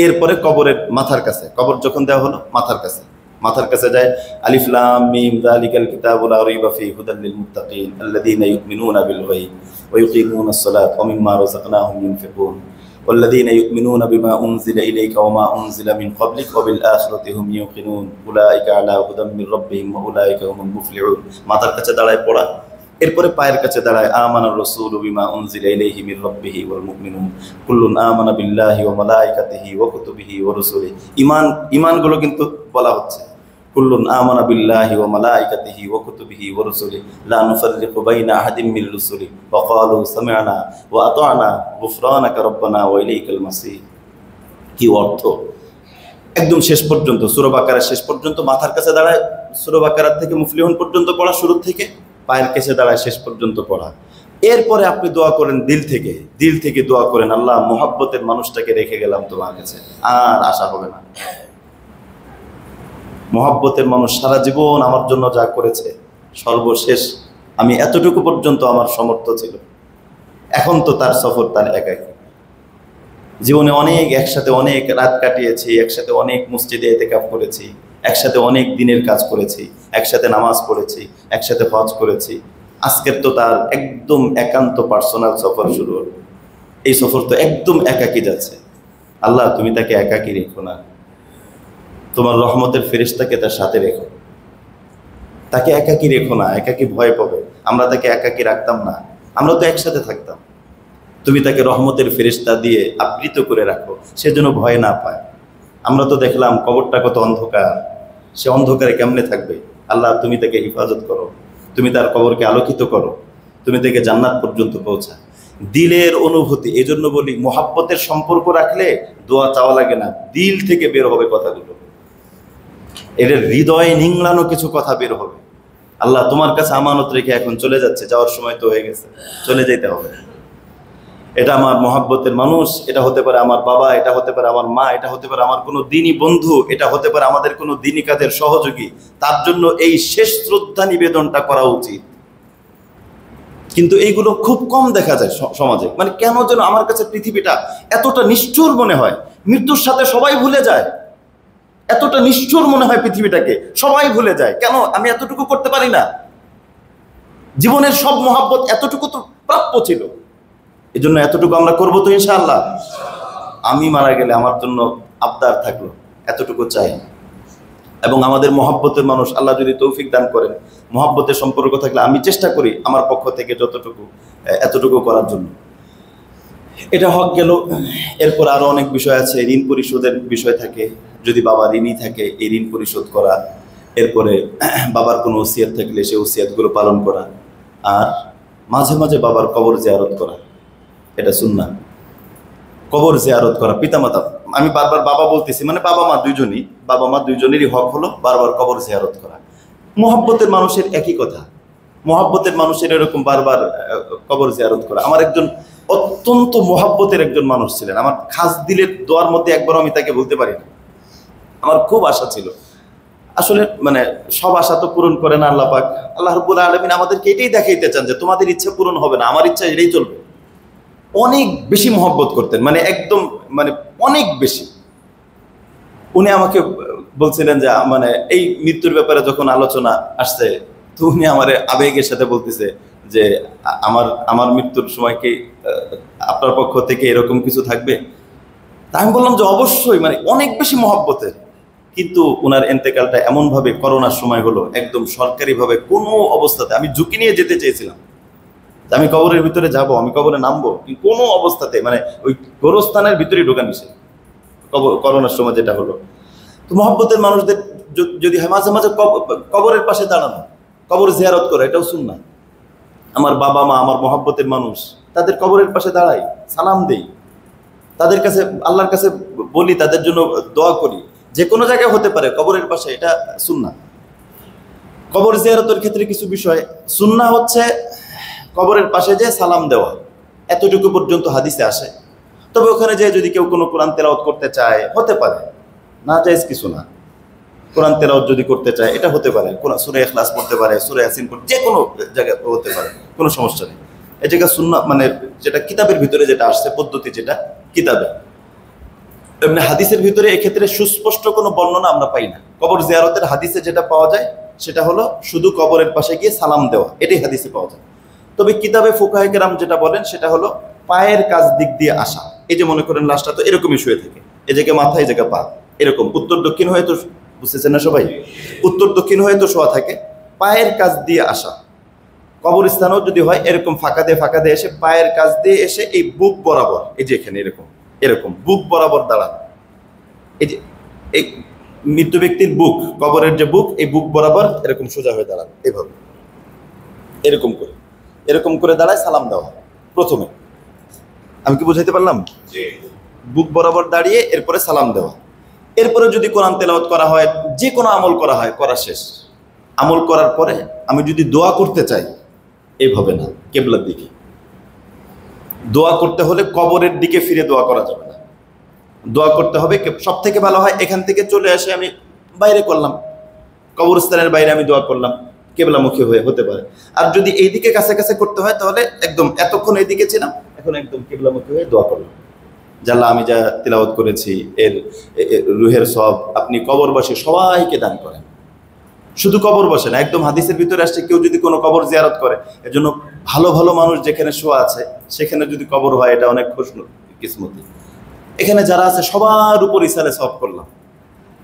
এরপরে কবরের মাথার কাছে, কবর যখন দেওয়া হলো মাথার কাছে, মাথার কাছে যায় আলিফ লাম মিম যালিকাল কিতাবু লা রাইবা ফীহি হুদাল লিল মুত্তাকিন আল্লাযীনা ইউমিনুনা বিল গায়ব ওয়া ইউকিমুনাস সালাতা ওয়া মিম্মা রাযাকনাহুম ইউনফিকুন ওয়াল্লাযীনা ইউমিনুনা বিমা উনজিলা ইলাইকা ওয়া মা উনজিলা মিন ক্বাবলিক ওয়া বিল আখিরাতি হুম ইউকিনুন উলাইকা আলা হুদাম মির রাব্বিহিম ওয়া উলাইকা হুমুল মুফলিহুন। মাথার কাছে দাঁড়ায় পড়া। এরপরে পায়ের কাছে দাঁড়ায় আমানার রাসূলু বিমা উনজিলা ইলাইহি মির রাব্বিহি ওয়াল মুমিনুন কুল্লুন আমানা বিল্লাহি ওয়া মালাইকাতিহি ওয়া কুতুবিহি ওয়া রুসুলিহি। ঈমানগুলো কিন্তু বলা হচ্ছে, কুল্লুন আমানা বিল্লাহি ওয়া মালাইকাতিহি ওয়া কুতুবিহি ওয়া রুসুলিহি লা নুফাররিকু বাইনা আহাদিম মির রুসুলি ওয়া ক্বালু সামি'না ওয়া আতা'না গুফরানাকা রাব্বানা ওয়া ইলাইকাল মাসির। কি অর্থ? একদম শেষ পর্যন্ত, সূরা বাকারার শেষ পর্যন্ত মাথার কাছে দাঁড়ায়, সূরা বাকারা থেকে মুফলিহুন পর্যন্ত পড়া, শুরু থেকে পায়ের কাছে দাঁড়ায় শেষ পর্যন্ত পড়া। এরপরে আপনি দোয়া করেন দিল থেকে দোয়া করেন, আল্লাহ মোহাব্বতের মানুষটাকে রেখে গেলাম তোমার কাছে, আর আশা হবে না। মোহাব্বতের মানুষ সারা জীবন আমার জন্য যা করেছে, সর্বশেষ আমি এতটুকু পর্যন্ত আমার সামর্থ্য ছিল, এখন তো তার সফর, তার একাকী। জীবনে অনেক একসাথে অনেক রাত কাটিয়েছি, একসাথে অনেক মসজিদে ইতিকাফ করেছি, একসাথে অনেক দিনের কাজ করেছি, একসাথে নামাজ পড়েছি, একসাথে হজ করেছি। আজকের তো তার একদম একান্ত পার্সোনাল সফর শুরু হলো। এই সফর তো একদম একাকী যাচ্ছে। আল্লাহ তুমি তাকে একাকী রেখো না, তোমার রহমতের ফেরেশতাকে তার সাথে রেখো। তাকে একাকী রেখো না, একাকী ভয় পাবে। আমরা তাকে একাকী রাখতাম না, আমরা তো একসাথে থাকতাম। তুমি তাকে রহমতের ফেরেশতা দিয়ে আবৃত করে রাখো, সে যেন ভয় না পায়। আমরা তো দেখলাম কবরটা কত অন্ধকার, সে অন্ধকারে কেমনে থাকবে। আল্লাহ তুমি তাকে হেফাজত করো, তুমি তার কবরকে আলোকিত করো, তুমি তাকে জান্নাত পর্যন্ত পৌঁছা। দিলের অনুভূতি, এই জন্য বলি মোহাব্বতের সম্পর্ক রাখলে দোয়া চাওয়া লাগে না, দিল থেকে বের হবে কথাগুলো। এদের হৃদয়ে নিংড়ানো কিছু কথা বের হবে। আল্লাহ তোমার কাছে আমানত রেখে এখন চলে যাচ্ছে, যাওয়ার সময় তো হয়ে গেছে, চলে যেতে হবে। এটা আমার মোহাব্বতের মানুষ, এটা হতে পারে আমার বাবা, এটা হতে পারে আমার মা, এটা হতে পারে আমার কোনো দিনী বন্ধু, এটা হতে পারে আমাদের কোনো দিনী কাজের সহযোগী। তার জন্য এই শেষ শ্রদ্ধা নিবেদনটা করা উচিত। কিন্তু এইগুলো খুব কম দেখা যায় সমাজে। মানে কেন যেন আমার কাছে পৃথিবীটা এতটা নিষ্ঠুর মনে হয়, মৃত্যুর সাথে সবাই ভুলে যায়। এতটা নিষ্ঠুর মনে হয় পৃথিবীটাকে, সবাই ভুলে যায়। কেন আমি এতটুকু করতে পারি না? জীবনের সব মোহাব্বত এতটুকু তো প্রাপ্য ছিল, এই জন্য এতটুকু আমরা করবো তো ইনশাআল্লাহ। আমি মারা গেলে আমার জন্য আবদার থাকলো, এতটুকু চাই। এবং আমাদের মহব্বতের মানুষ আল্লাহ যদি তৌফিক দান করেন, মহব্বতের সম্পর্ক থাকলে আমি চেষ্টা করি আমার পক্ষ থেকে এতটুকু করার জন্য। এটা হক গেল। এরপর আরো অনেক বিষয় আছে, ঋণ পরিশোধের বিষয় থাকে। যদি বাবা ঋণী থাকে, এই ঋণ পরিশোধ করা। এরপরে বাবার কোনো ওসিয়াত থাকলে সেই ওসিয়াতগুলো পালন করা। আর মাঝে মাঝে বাবার কবর জিয়ারত করা, এটা সুন্নাহ। কবর জিয়ারত করা, পিতামাতা, আমি বারবার বাবা বলতেছি, মানে বাবা মা দুইজনেরই হক হলো বারবার কবর জিয়ারত করা। মোহাব্বতের মানুষের একই কথা, মোহাব্বতের মানুষের এরকম বারবার কবর জিয়ারত করা। আমার একজন অত্যন্ত মোহাব্বতের একজন মানুষ ছিলেন, আমার খাস দিলের দোয়ার মধ্যে একবার আমি তাকে বলতে পারি না। আমার খুব আশা ছিল, আসলে মানে সব আশা তো পূরণ করে না আল্লাহ পাক। আল্লাহ রাব্বুল আলামিন আমাদেরকে এটাই দেখাইতে চান যে তোমাদের ইচ্ছা পূরণ হবে না, আমার ইচ্ছা এটাই চলবে। অনেক বেশি মহব্বত করতেন, মানে একদম মানে অনেক বেশি। উনি আমাকে বলছিলেন যে মানে এই মৃত্যুর ব্যাপারে যখন আলোচনা আসছে, তো উনি আমার আবেগের সাথে বলতেছে যে আমার মৃত্যুর সময় কি আপনার পক্ষ থেকে এরকম কিছু থাকবে? তা আমি বললাম যে অবশ্যই, মানে অনেক বেশি মহব্বতের। কিন্তু ওনার এন্তেকালটা এমনভাবে করোনার সময় হলো, একদম সরকারিভাবে কোনো অবস্থাতে, আমি ঝুঁকি নিয়ে যেতে চেয়েছিলাম, আমি কবরের ভিতরে যাব, আমি কবরে নামবো, কোনো অবস্থাতে মানে ওই গোরস্থানের ভিতরে ঢোকা নিষেধ, করোনার সময় যেটা হলো। তো মহব্বতের মানুষদের যদি হয় মাঝে মাঝে কবরের পাশে দাঁড়ানো, কবর জিয়ারত করা, এটাও সুন্নাহ। আমার বাবা মা, আমার মহব্বতের মানুষ, তাদের কবরের পাশে দাঁড়াই, সালাম দেই, তাদের কাছে আল্লাহর কাছে বলি, তাদের জন্য দোয়া করি। যে কোনো জায়গায় হতে পারে, কবরের পাশে, এটা সুন্নাহ। কবর জিয়ারতের ক্ষেত্রে কিছু বিষয় সুন্নাহ হচ্ছে কবরের পাশে যে সালাম দেওয়া, এতটুকু পর্যন্ত হাদিসে আসে। তবে ওখানে যে যদি কেউ কোনো কোরআন তেলাওয়াত করতে চায় হতে পারে, না জায়েজ কিছু না। কোরআন তেলাওয়াত যদি করতে চায় এটা হতে পারে, সূরা ইখলাস পড়তে পারে, সূরা ইয়াসিন পড়তে, যে কোনো জায়গায় হতে পারে, কোনো সমস্যা নেই। এই জায়গা সুন্নাহ মানে যেটা কিতাবের ভিতরে যেটা আসছে পদ্ধতি, যেটা কিতাবে, এমনি হাদিসের ভিতরে এক্ষেত্রে সুস্পষ্ট কোনো বর্ণনা আমরা পাই না। কবর জিয়ারতের হাদিসে যেটা পাওয়া যায় সেটা হলো শুধু কবরের পাশে গিয়ে সালাম দেওয়া, এটাই হাদিসে পাওয়া যায়। তবে কিতাবে ফুকাহে কেরাম যেটা বলেন সেটা হলো পায়ের কাছ দিক দিয়ে আসা। এই যে মনে করেন লাশটা তো এরকমই শুয়ে থাকে, এই জায়গায় মাথা, এই জায়গায় পা, এরকম উত্তর দক্ষিণ হয়ে, তো বুঝতেছেন না সবাই, উত্তর দক্ষিণ হয়ে তো শোয়া থাকে, পায়ের কাছ দিয়ে আসা। কবরস্থানও যদি হয় এরকম ফাঁকা দিয়ে এসে পায়ের কাছ দিয়ে এসে এই বুক বরাবর, এই যে এখানে এরকম বুক বরাবর দাঁড়ানো। এই যে এই মৃত্যু ব্যক্তির বুক, কবরের যে বুক, এই বুক বরাবর এরকম সোজা হয়ে দাঁড়ানো, এইভাবে এরকম করে দাঁড়ায় সালাম দেওয়া প্রথমে। আমি কি বুঝাইতে পারলাম? বুক বরাবর দাঁড়িয়ে এরপরে সালাম দেওয়া। এরপরে যদি কোরআন তেলাওয়াত করা হয়, যে কোনো আমল করা হয়, করা শেষ, আমল করার পরে আমি যদি দোয়া করতে চাই, এইভাবে না, কেবলার দিকে, দোয়া করতে হলে কবরের দিকে ফিরে দোয়া করা যাবে না। দোয়া করতে হবে সব থেকে ভালো হয় এখান থেকে চলে আসে আমি বাইরে করলাম, কবরস্থানের বাইরে আমি দোয়া করলাম, কেবলামুখী হয়ে হতে পারে। আর যদি এইদিকে কাছে কাছে করতে হয় তাহলে একদম এতক্ষণ এইদিকে ছিলাম, এখন একদম কেবলামুখী হয়ে দোয়া করলাম, জাল্লাহ আমি যা তিলাওয়াত করেছি এর রুহের সব আপনি কবরবাসী সবাইকে দান করেন। শুধু কবর বসে না, একদম হাদিসের ভিতরে আসছে কেউ যদি কোনো কবর জিয়ারত করে, এজন্য ভালো ভালো মানুষ যেখানে শোয়া আছে সেখানে যদি কবর হয় এটা অনেক খুশনু কিসমতি। এখানে যারা আছে সবার উপর ইসালে সওয়াব করলাম,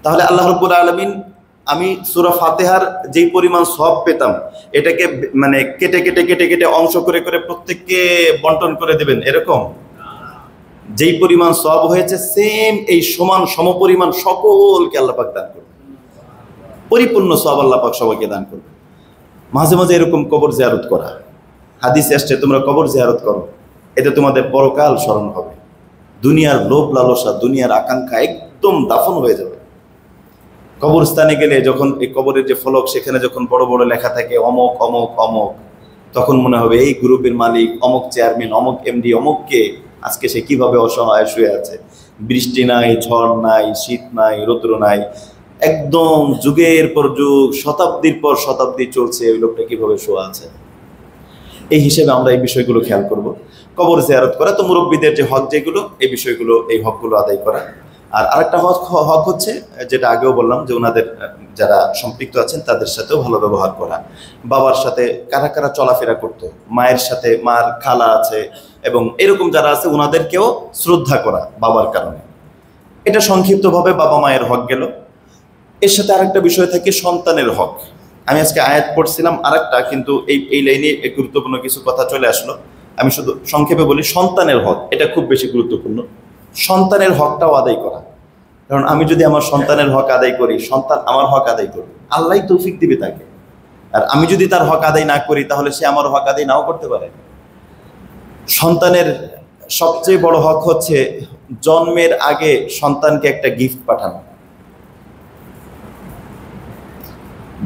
তাহলে আল্লাহ রাব্বুল আলামিন আমি সূরা ফাতিহার যেই পরিমাণ সওয়াব পেতাম এটাকে মানে কেটে কেটে কেটে কেটে অংশ করে করে প্রত্যেককে বন্টন করে দেবেন এরকম। যেই পরিমাণ সওয়াব হয়েছে সেম এই সমান সমপরিমাণ সকলকে আল্লাহ পাক দান করবেন, পরিপূর্ণ সওয়াব আল্লাহ পাক সবাইকে দান করবেন। মাঝে মাঝে এরকম কবর জিয়ারত করা, হাদিসে আসছে তোমরা কবর জিয়ারত করো, এতে তোমাদের পরকাল স্মরণ হবে, দুনিয়ার লোভ লালসা দুনিয়ার আকাঙ্ক্ষা একদম দাফন হয়ে যাবে। কবরস্থানে গেলে যখন এই কবরের যে ফলক সেখানে যখন বড় বড় লেখা থাকে অমক অমক অমক, তখন মনে হবে এই গ্রুপের মালিক অমক চেয়ারম্যান অমক এমডি অমককে আজকে সে কিভাবে অসহায় শুয়ে আছে, বৃষ্টি নাই, ঝড় নাই, শীত নাই, রৌদ্র নাই, একদম যুগের পর যুগ শতাব্দীর পর শতাব্দী চলছে, ওই লোকটা কিভাবে শোয়া আছে। এই হিসেবে আমরা এই বিষয়গুলো খেয়াল করব। কবর জিয়ারত করা তো মুরব্বীদের যে হক, যেগুলো এই বিষয়গুলো এই হকগুলো আদায় করা। আর আরেকটা হক হচ্ছে যেটা আগেও বললাম যে ওনাদের যারা সম্পৃক্ত আছেন তাদের সাথেও ভালো ব্যবহার করা। বাবার সাথে কারা কারা চলাফেরা করতো, মায়ের সাথে, মার খালা আছে এবং এরকম যারা আছে ওনাদেরকেও শ্রদ্ধা করা বাবার কারণে। এটা সংক্ষিপ্তভাবে বাবা মায়ের হক গেল। এর সাথে আরেকটা বিষয় থাকে সন্তানের হক। আমি আজকে আয়াত পড়ছিলাম আরেকটা, কিন্তু এই লাইনে গুরুত্বপূর্ণ কিছু কথা চলে আসলো। আমি শুধু সংক্ষেপে বলি, সন্তানের হক এটা খুব বেশি গুরুত্বপূর্ণ। সন্তানের হকটাও আদায় করা, কারণ আমি যদি আমার সন্তানের হক আদায় করি, সন্তান আমার হক আদায় করবে, আল্লাহই তৌফিক দিবে তাকে। আর আমি যদি তার হক আদায় না করি তাহলে সে আমার হক আদায় নাও করতে পারে। সন্তানের সবচেয়ে বড় হক হচ্ছে জন্মের আগে সন্তানকে একটা গিফট পাঠানো।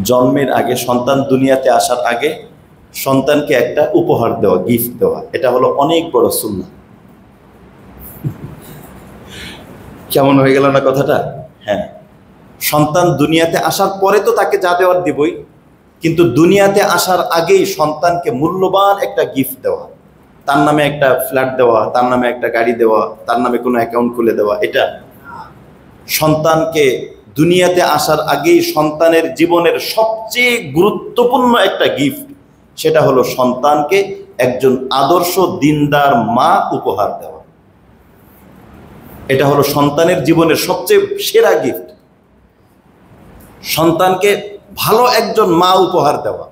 জন্মের আগে, সন্তান দুনিয়াতে আসার আগে সন্তানকে একটা উপহার দেওয়া, গিফট দেওয়া, এটা হলো অনেক বড় সুন্নাহ। কেমন হয়ে গেল না কথাটা? হ্যাঁ, সন্তান দুনিয়াতে আসার পরে তো তাকে যা দেওয়ার দিবই, কিন্তু দুনিয়াতে আসার আগেই সন্তানকে মূল্যবান একটা গিফট দেওয়া, তার নামে একটা ফ্ল্যাট দেওয়া, তার নামে একটা গাড়ি দেওয়া, তার নামে কোনো অ্যাকাউন্ট খুলে দেওয়া, এটা সন্তানকে দুনিয়াতে আসার আগেই সন্তানের জীবনের সবচেয়ে গুরুত্বপূর্ণ একটা গিফট, সেটা হলো সন্তানকে একজন আদর্শ দিনদার মা উপহার দেওয়া। এটা হলো সন্তানের জীবনের সবচেয়ে সেরা গিফট, সন্তানকে ভালো একজন মা উপহার দেওয়া,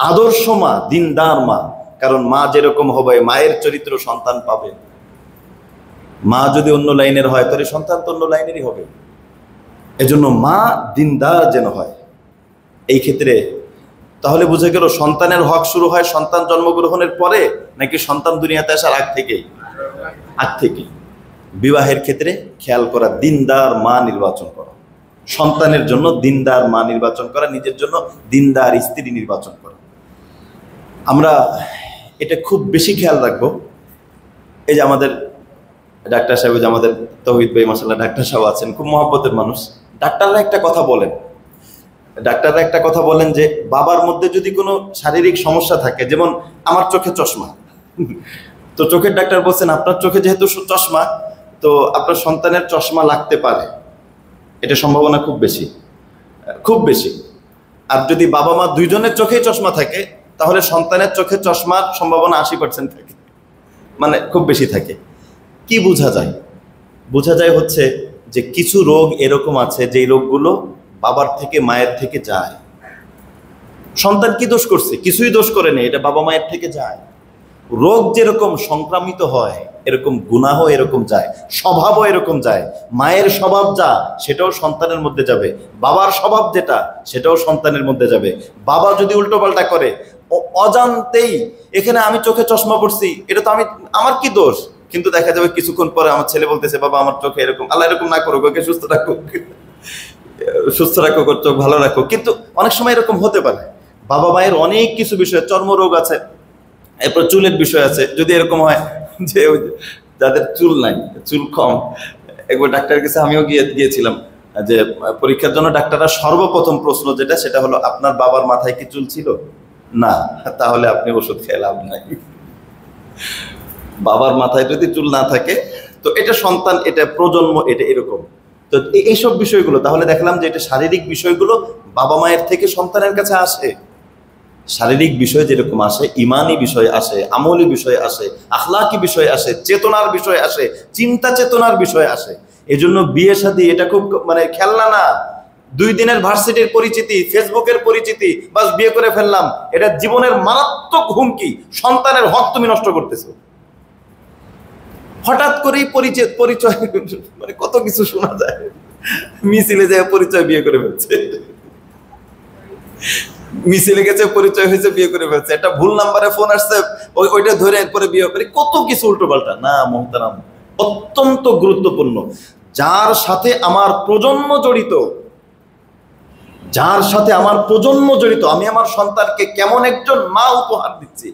আদর্শ মা, দিনদার মা। কারণ মা যেরকম হবে মায়ের চরিত্র সন্তান পাবে। মা যদি অন্য লাইনের হয় তাহলে সন্তান তো অন্য লাইনেরই হবে। এজন্য মা দিনদার যেন হয়। এই ক্ষেত্রে তাহলে বুঝে গেল সন্তানের হক শুরু হয় সন্তান জন্মগ্রহণের পরে নাকি সন্তান দুনিয়াতে আসার আগ থেকেই? আগ থেকেই। বিবাহের ক্ষেত্রে খেয়াল করা, দিনদার মা নির্বাচন করা, সন্তানের জন্য দিনদার মা নির্বাচন করা, নিজের জন্য দিনদার স্ত্রী নির্বাচন করা। আমরা এটা খুব বেশি খেয়াল রাখবো। এই যে আমাদের ডাক্তার সাহেব, যে আমাদের তৌহিদ ভাই মাশাআল্লাহ ডাক্তার সাহেব আছেন, খুব মহব্বতের মানুষ। ডাক্তাররা একটা কথা বলেন যে বাবার মধ্যে যদি কোনো শারীরিক সমস্যা থাকে, যেমন আমার চোখে চশমা, তো চোখের ডাক্তার বলছেন আপনার চোখে যেহেতু চশমা, তো আপনার সন্তানের চশমা লাগতে পারে, এটা সম্ভাবনা খুব বেশি, খুব বেশি। আর যদি বাবা মা দুইজনের চোখেই চশমা থাকে তাহলে সন্তানের চোখে চশমার সম্ভাবনা 80% থাকে, মানে খুব বেশি থাকে। কি বোঝা যায়? বোঝা যায় হচ্ছে যে কিছু রোগ এরকম আছে যেই রোগগুলো বাবার থেকে মায়ের থেকে যায়। সন্তান কি দোষ করছে? কিছুই দোষ করেনি, এটা বাবা মায়ের থেকে যায়। রোগ যেরকম সংক্রামিত হয় এরকম গুনাহ এরকম যায়, স্বভাবও এরকম যায়। মায়ের স্বভাব যা সেটাও সন্তানের মধ্যে যাবে, বাবার স্বভাব যেটা সেটাও সন্তানের মধ্যে যাবে। বাবা যদি উল্টো পাল্টা করে অজান্তেই, এখানে আমি চোখে চশমা পড়ছি, এটা তো আমার কি দোষ? কিন্তু দেখা যাবে কিছুক্ষণ পরে আমার ছেলে বলতেছে বাবা আমার চোখে এরকম, আল্লাহ এরকম না করুক, ওকে সুস্থ রাখুক, চোখ ভালো রাখো। কিন্তু অনেক সময় এরকম হতে পারে। বাবা মায়ের অনেক কিছু বিষয়, চর্মরোগ আছে, এরপর চুলের বিষয় আছে, যদি এরকম হয় যে যাদের চুল নাই, চুল কম, একবার ডাক্তারের কাছে আমিও গিয়েছিলাম, যে পরীক্ষার জন্য ডাক্তাররা সর্বপ্রথম প্রশ্ন যেটা, সেটা হলো আপনার বাবার মাথায় কি চুল ছিল? না, তাহলে আপনি ওষুধ খেয়ে লাভ নাই। বাবার মাথায় যদি চুল না থাকে তো এটা সন্তান, এটা প্রজন্ম, এটা এরকম। তো এইসব বিষয়গুলো তাহলে দেখলাম যে এটা শারীরিক বিষয়গুলো বাবা মায়ের থেকে সন্তানের কাছে আসে। শারীরিক বিষয় যেরকম আসে, ইমানি বিষয় আসে, আমলি বিষয় আসে, আখলাকি বিষয় আসে, চেতনার বিষয় আসে, চিন্তা চেতনার বিষয় আসে। এজন্য বিয়ে শাদী এটা খুব মানে খেলনা না। 2 দিনের ভার্সিটির পরিচিতি, ফেসবুকের পরিচিতি, বাস বিয়ে করে ফেললাম, এটা জীবনের মারাত্মক হুমকি। সন্তানের হক তুমি নষ্ট করতেছো। হঠাৎ করেই পরিচয় মানে কত কিছু শোনা যায়, মিছিলে যায় পরিচয়, বিয়ে করে ফেলছে, মিছিলে গেছে পরিচয় হয়েছে, বিয়ে করে ফেলছে, একটা ভুল নাম্বারে ফোন আসছে, ওইটা ধরে এরপরে বিয়ে করে, কত কিছু উল্টো পাল্টা। না মোহতারাম, অত্যন্ত গুরুত্বপূর্ণ। যার সাথে আমার প্রজন্ম জড়িত, যার সাথে আমার প্রজন্ম জড়িত, আমি আমার সন্তানকে কেমন একজন মা উপহার দিচ্ছি।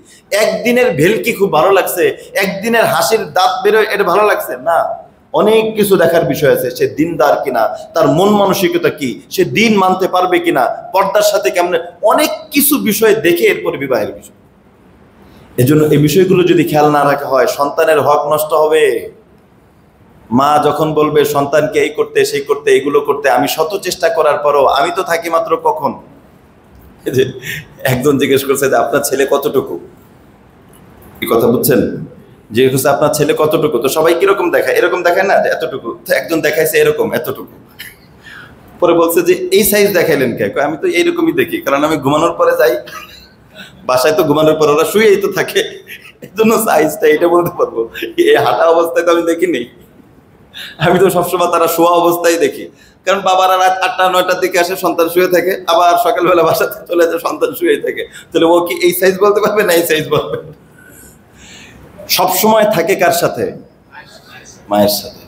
একদিনের ভেলকি খুব ভালো লাগছে, একদিনের হাসির দাঁত বেরোয় এটা ভালো লাগছে না, অনেক কিছু দেখার বিষয় আছে। সে দিনদার কিনা, তার মন মানসিকতা কি, সে দিন মানতে পারবে কিনা, পর্দার সাথে কেমন, অনেক কিছু বিষয় দেখে এরপরে বিবাহের বিষয়। এজন্য এই বিষয়গুলো যদি খেয়াল না রাখা হয়, সন্তানের হক নষ্ট হবে। মা যখন বলবে সন্তানকে এই করতে, সেই করতে, এগুলো করতে, আমি শত চেষ্টা করার পরও আমি তো থাকি মাত্র কখন। যে একজন জিজ্ঞেস করছে যে আপনার ছেলে কতটুকু, এই কথা বুঝছেন, যে আপনার ছেলে কতটুকু, তো সবাই কিরকম দেখায়, এরকম দেখায় না যে এতটুকু, তো একজন দেখাইছে এরকম এতটুকু, পরে বলছে যে এই সাইজ দেখাইলেন কে? আমি তো এইরকমই দেখি, কারণ আমি ঘুমানোর পরে যাই, বাসায় তো ঘুমানোর পর ওরা শুয়েই তো থাকে, এই জন্য সাইজটা এটা বলতে পারবো। এই হাঁটা অবস্থায় তো আমি দেখিনি, আমি তো সবসময় তারা শোয়া অবস্থায় দেখি। কারণ বাবারা রাত 8টা-9টার দিকে আসে, সন্তান শুয়ে থাকে, আবার সকালবেলা বাসাতে চলে যায়, সন্তান শুয়ে থাকে। তাহলে ও কি এই সাইজ বলতে পারবে না এই সাইজ বলবে? সবসময় থাকে কার সাথে? মায়ের সাথে।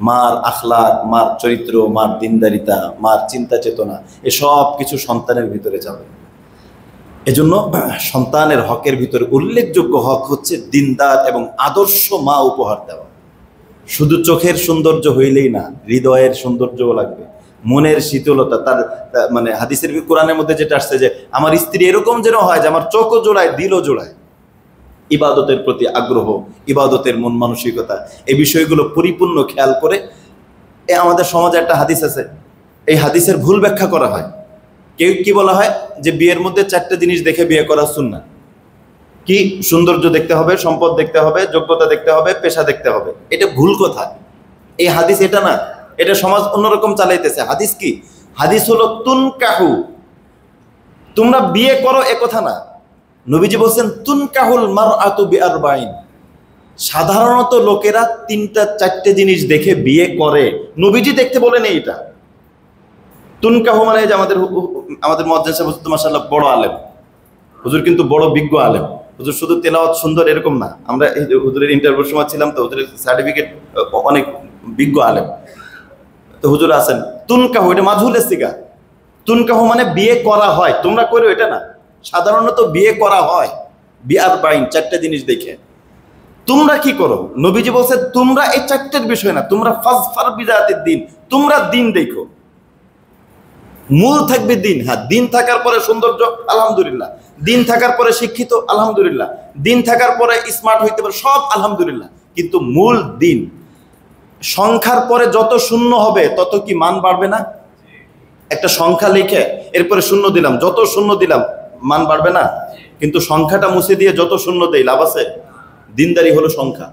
মার আখলাক, মার চরিত্র, মার দিনদারিতা, মার চিন্তা চেতনা, এসব কিছু সন্তানের ভিতরে যাবে। এজন্য সন্তানের হকের ভিতরে উল্লেখযোগ্য হক হচ্ছে দিনদার এবং আদর্শ মা উপহার দেওয়া। শুধু চোখের সৌন্দর্য হইলেই না, হৃদয়ের সৌন্দর্যও লাগবে, মনের শীতলতা। তার মানে হাদিসের কোরআনের মধ্যে যেটা আসছে যে আমার স্ত্রী এরকম যেন হয় যে আমার চোখও জোড়ায়, দিলও জোড়ায়। ইবাদতের প্রতি আগ্রহ, ইবাদতের মন মানসিকতা, এই বিষয়গুলো পরিপূর্ণ খেয়াল করে। আমাদের সমাজে একটা হাদিস আছে, এই হাদিসের ভুল ব্যাখ্যা করা হয়। কেউ কি বলা হয় যে বিয়ের মধ্যে 4টে জিনিস দেখে বিয়ে করা সুন্নাহ। কি? সৌন্দর্য দেখতে হবে, সম্পদ দেখতে হবে, যোগ্যতা দেখতে হবে, পেশা দেখতে হবে। এটা ভুল কথা। এই হাদিস এটা না, এটা সমাজ অন্যরকম চালাইতেছে। হাদিস কি? হাদিস হলো তুনকাহু, তোমরা বিয়ে করো, এ কথা না। নবীজি বলছেন তুনকাহুল মারআতু বিআরবাইন, সাধারণত লোকেরা 3-4টে জিনিস দেখে বিয়ে করে। নবীজি দেখতে বলেন এটা। তুনকাহু মানে যে আমাদের মুয়াজ্জিন সাহেব মাশাআল্লাহ বড় আলেম, হুজুর কিন্তু বড় বিজ্ঞ আলেম। হুজুর শুধু তেলাওয়াত সুন্দর এরকম না, আমরা এই হুজুরের ইন্টারভিউর সময় ছিলাম, তো হুজুরের সার্টিফিকেট অনেক বিজ্ঞ আলেম, তো হুজুর আছেন। তুনকাহু এটা মাজহুলের সিগা। তুনকাহু মানে বিয়ে করা হয়, তোমরা করো এটা না, সাধারণত বিয়ে করা হয় বিআরবাইন, 4টে জিনিস দেখে। তোমরা কি করো? নবীজি বলছে তোমরা এই 4টের বিষয় না, তোমরা ফাজফার বিযাতিদ দ্বীন, তোমরা দিন দেখো। মূল থাকবে দিন। হ্যাঁ, দিন থাকার পরে সৌন্দর্য, আলহামদুলিল্লাহ। দিন থাকার পরে শিক্ষিত, আলহামদুলিল্লাহ। দিন থাকার পরে স্মার্ট হইতে পারে, সব আলহামদুলিল্লাহ। কিন্তু মূল দিন। সংখ্যার পরে যত শূন্য হবে তত কি মান বাড়বে না? একটা সংখ্যা লিখে এরপরে শূন্য দিলাম, যত শূন্য দিলাম মান বাড়বে না? কিন্তু সংখ্যাটা মুছে দিয়ে যত শূন্য দেই, লাভ আছে? দিনদারি হলো সংখ্যা।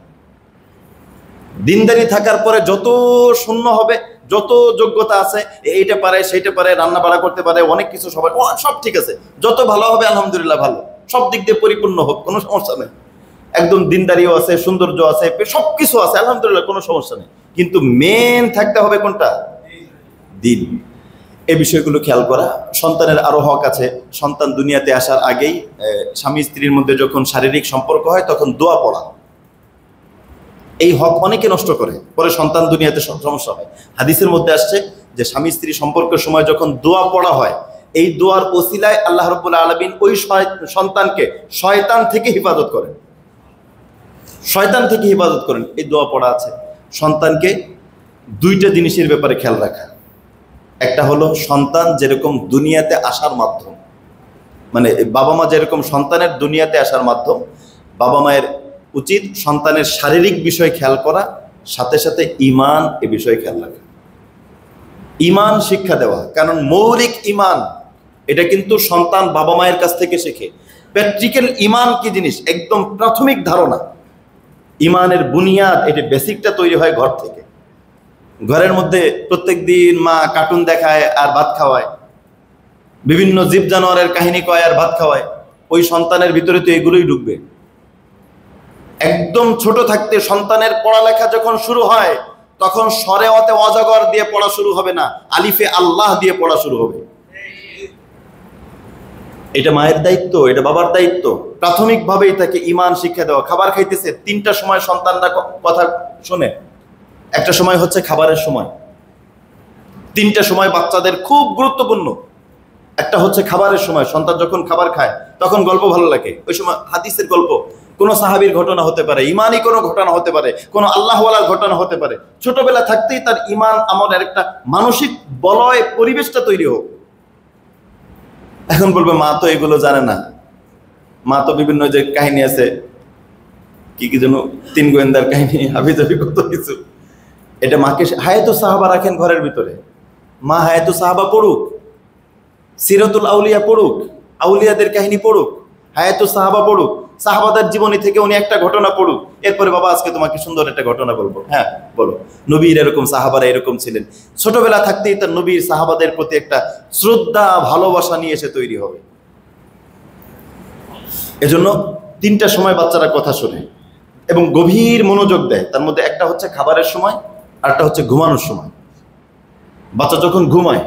দিনদারি থাকার পরে যত শূন্য হবে, যত যোগ্যতা আছে, এইটা পারে, সেইটা পারে, রান্না বাড়া করতে পারে, অনেক কিছু, সবাই সব ঠিক আছে, যত ভালো হবে আলহামদুলিল্লাহ, ভালো, সব দিক দিয়ে পরিপূর্ণ হোক, কোনো সমস্যা নেই। একদম দিনদারিও আছে, সৌন্দর্য আছে, সবকিছু আছে, আলহামদুলিল্লাহ, কোনো সমস্যা নেই। কিন্তু মেন থাকতে হবে কোনটা? দিন। এই বিষয়গুলো খেয়াল করা। সন্তানের আরো হক আছে। সন্তান দুনিয়াতে আসার আগেই স্বামী স্ত্রীর মধ্যে যখন শারীরিক সম্পর্ক হয় তখন দোয়া পড়া, এই হক অনেকে নষ্ট করে, পরে সন্তান দুনিয়াতে সমস্যা হয়। হাদিসের মধ্যে আসছে যে স্বামী স্ত্রী সম্পর্কের সময় যখন দোয়া পড়া হয়, এই দোয়ার ওসিলায় আল্লাহ রাব্বুল আলামিন ওই সন্তানকে শয়তান থেকে হেফাজত করেন, শয়তান থেকে হেফাজত করেন। এই দোয়া পড়া আছে। সন্তানকে দুইটা জিনিসের ব্যাপারে খেয়াল রাখা। একটা হলো সন্তান যেরকম দুনিয়াতে আসার মাধ্যম, মানে বাবা মা যেরকম সন্তানের দুনিয়াতে আসার মাধ্যম, বাবা মায়ের উচিত সন্তানের শারীরিক বিষয় খেয়াল করা, সাথে সাথে ঈমান এ বিষয়ে খেয়াল রাখা, ঈমান শিক্ষা দেওয়া। কারণ মৌলিক ঈমান এটা কিন্তু সন্তান বাবা মায়ের কাছ থেকে শেখে। প্র্যাকটিক্যাল ঈমান কি জিনিস, একদম প্রাথমিক ধারণা, ঈমানের বুনিয়াদ, এটা বেসিকটা তৈরি হয় ঘর থেকে। ঘরের মধ্যে প্রত্যেক দিন মা কার্টুন দেখায় আর ভাত খাওয়ায়, বিভিন্ন জীব জানোয়ারের কাহিনী কয় আর ভাত খাওয়ায়, ওই সন্তানের ভিতরে তো এগুলোই ঢুকবে। একদম ছোট থাকতে সন্তানের পড়ালেখা যখন শুরু হয় তখন সরে অতে অজগর দিয়ে পড়া শুরু হবে না, আলিফে আল্লাহ দিয়ে পড়া শুরু হবে। এটা মায়ের দায়িত্ব, এটা বাবার দায়িত্ব। প্রাথমিকভাবেই তাকে ঈমান শিক্ষা দেওয়া। খাবার খাইতেছে, 3টা সময় সন্তানরা কথা শোনে। একটা সময় হচ্ছে খাবারের সময়, 3টা সময় বাচ্চাদের খুব গুরুত্বপূর্ণ। একটা হচ্ছে খাবারের সময়, সন্তান যখন খাবার খায় তখন গল্প ভালো লাগে। ওই সময় হাদিসের গল্প, কোনো সাহাবীর ঘটনা হতে পারে, ইমানি কোনো ঘটনা হতে পারে, কোনো আল্লাহওয়ালার ঘটনা হতে পারে। ছোটবেলা থাকতেই তার ঈমান আমলের একটা মানসিক বলয় পরিবেশটা তৈরি হোক। এখন বলবে মা তো এগুলো জানে না, মা তো বিভিন্ন যে কাহিনী আছে, কি কি যেন 3 গোয়েন্দার কাহিনী, হাবিজাবি কত কিছু। এটা মাকে হায়াতু সাহাবা রাখেন ঘরের ভিতরে। মা হায়াতু সাহাবা পড়ুক, সিরাতুল আউলিয়া পড়ুক, আউলিয়াদের কাহিনী পড়ুক, হায়াতু সাহাবা পড়ুক, সাহাবাদের জীবনী থেকে উনি একটা ঘটনা পড়ুক। এরপরে বাবা আজকে তোমাকে সুন্দর একটা ঘটনা বলবো। হ্যাঁ বলো। নবীর এরকম, সাহাবারা এরকম ছিলেন। ছোটবেলা থাকতেই তার নবীর সাহাবাদের প্রতি একটা শ্রদ্ধা ভালোবাসা নিয়ে এসে তৈরি হবে। এজন্য 3টা সময় বাচ্চারা কথা শোনে এবং গভীর মনোযোগ দেয়। তার মধ্যে একটা হচ্ছে খাবারের সময়, আর একটা হচ্ছে ঘুমানোর সময়। বাচ্চা যখন ঘুমায়,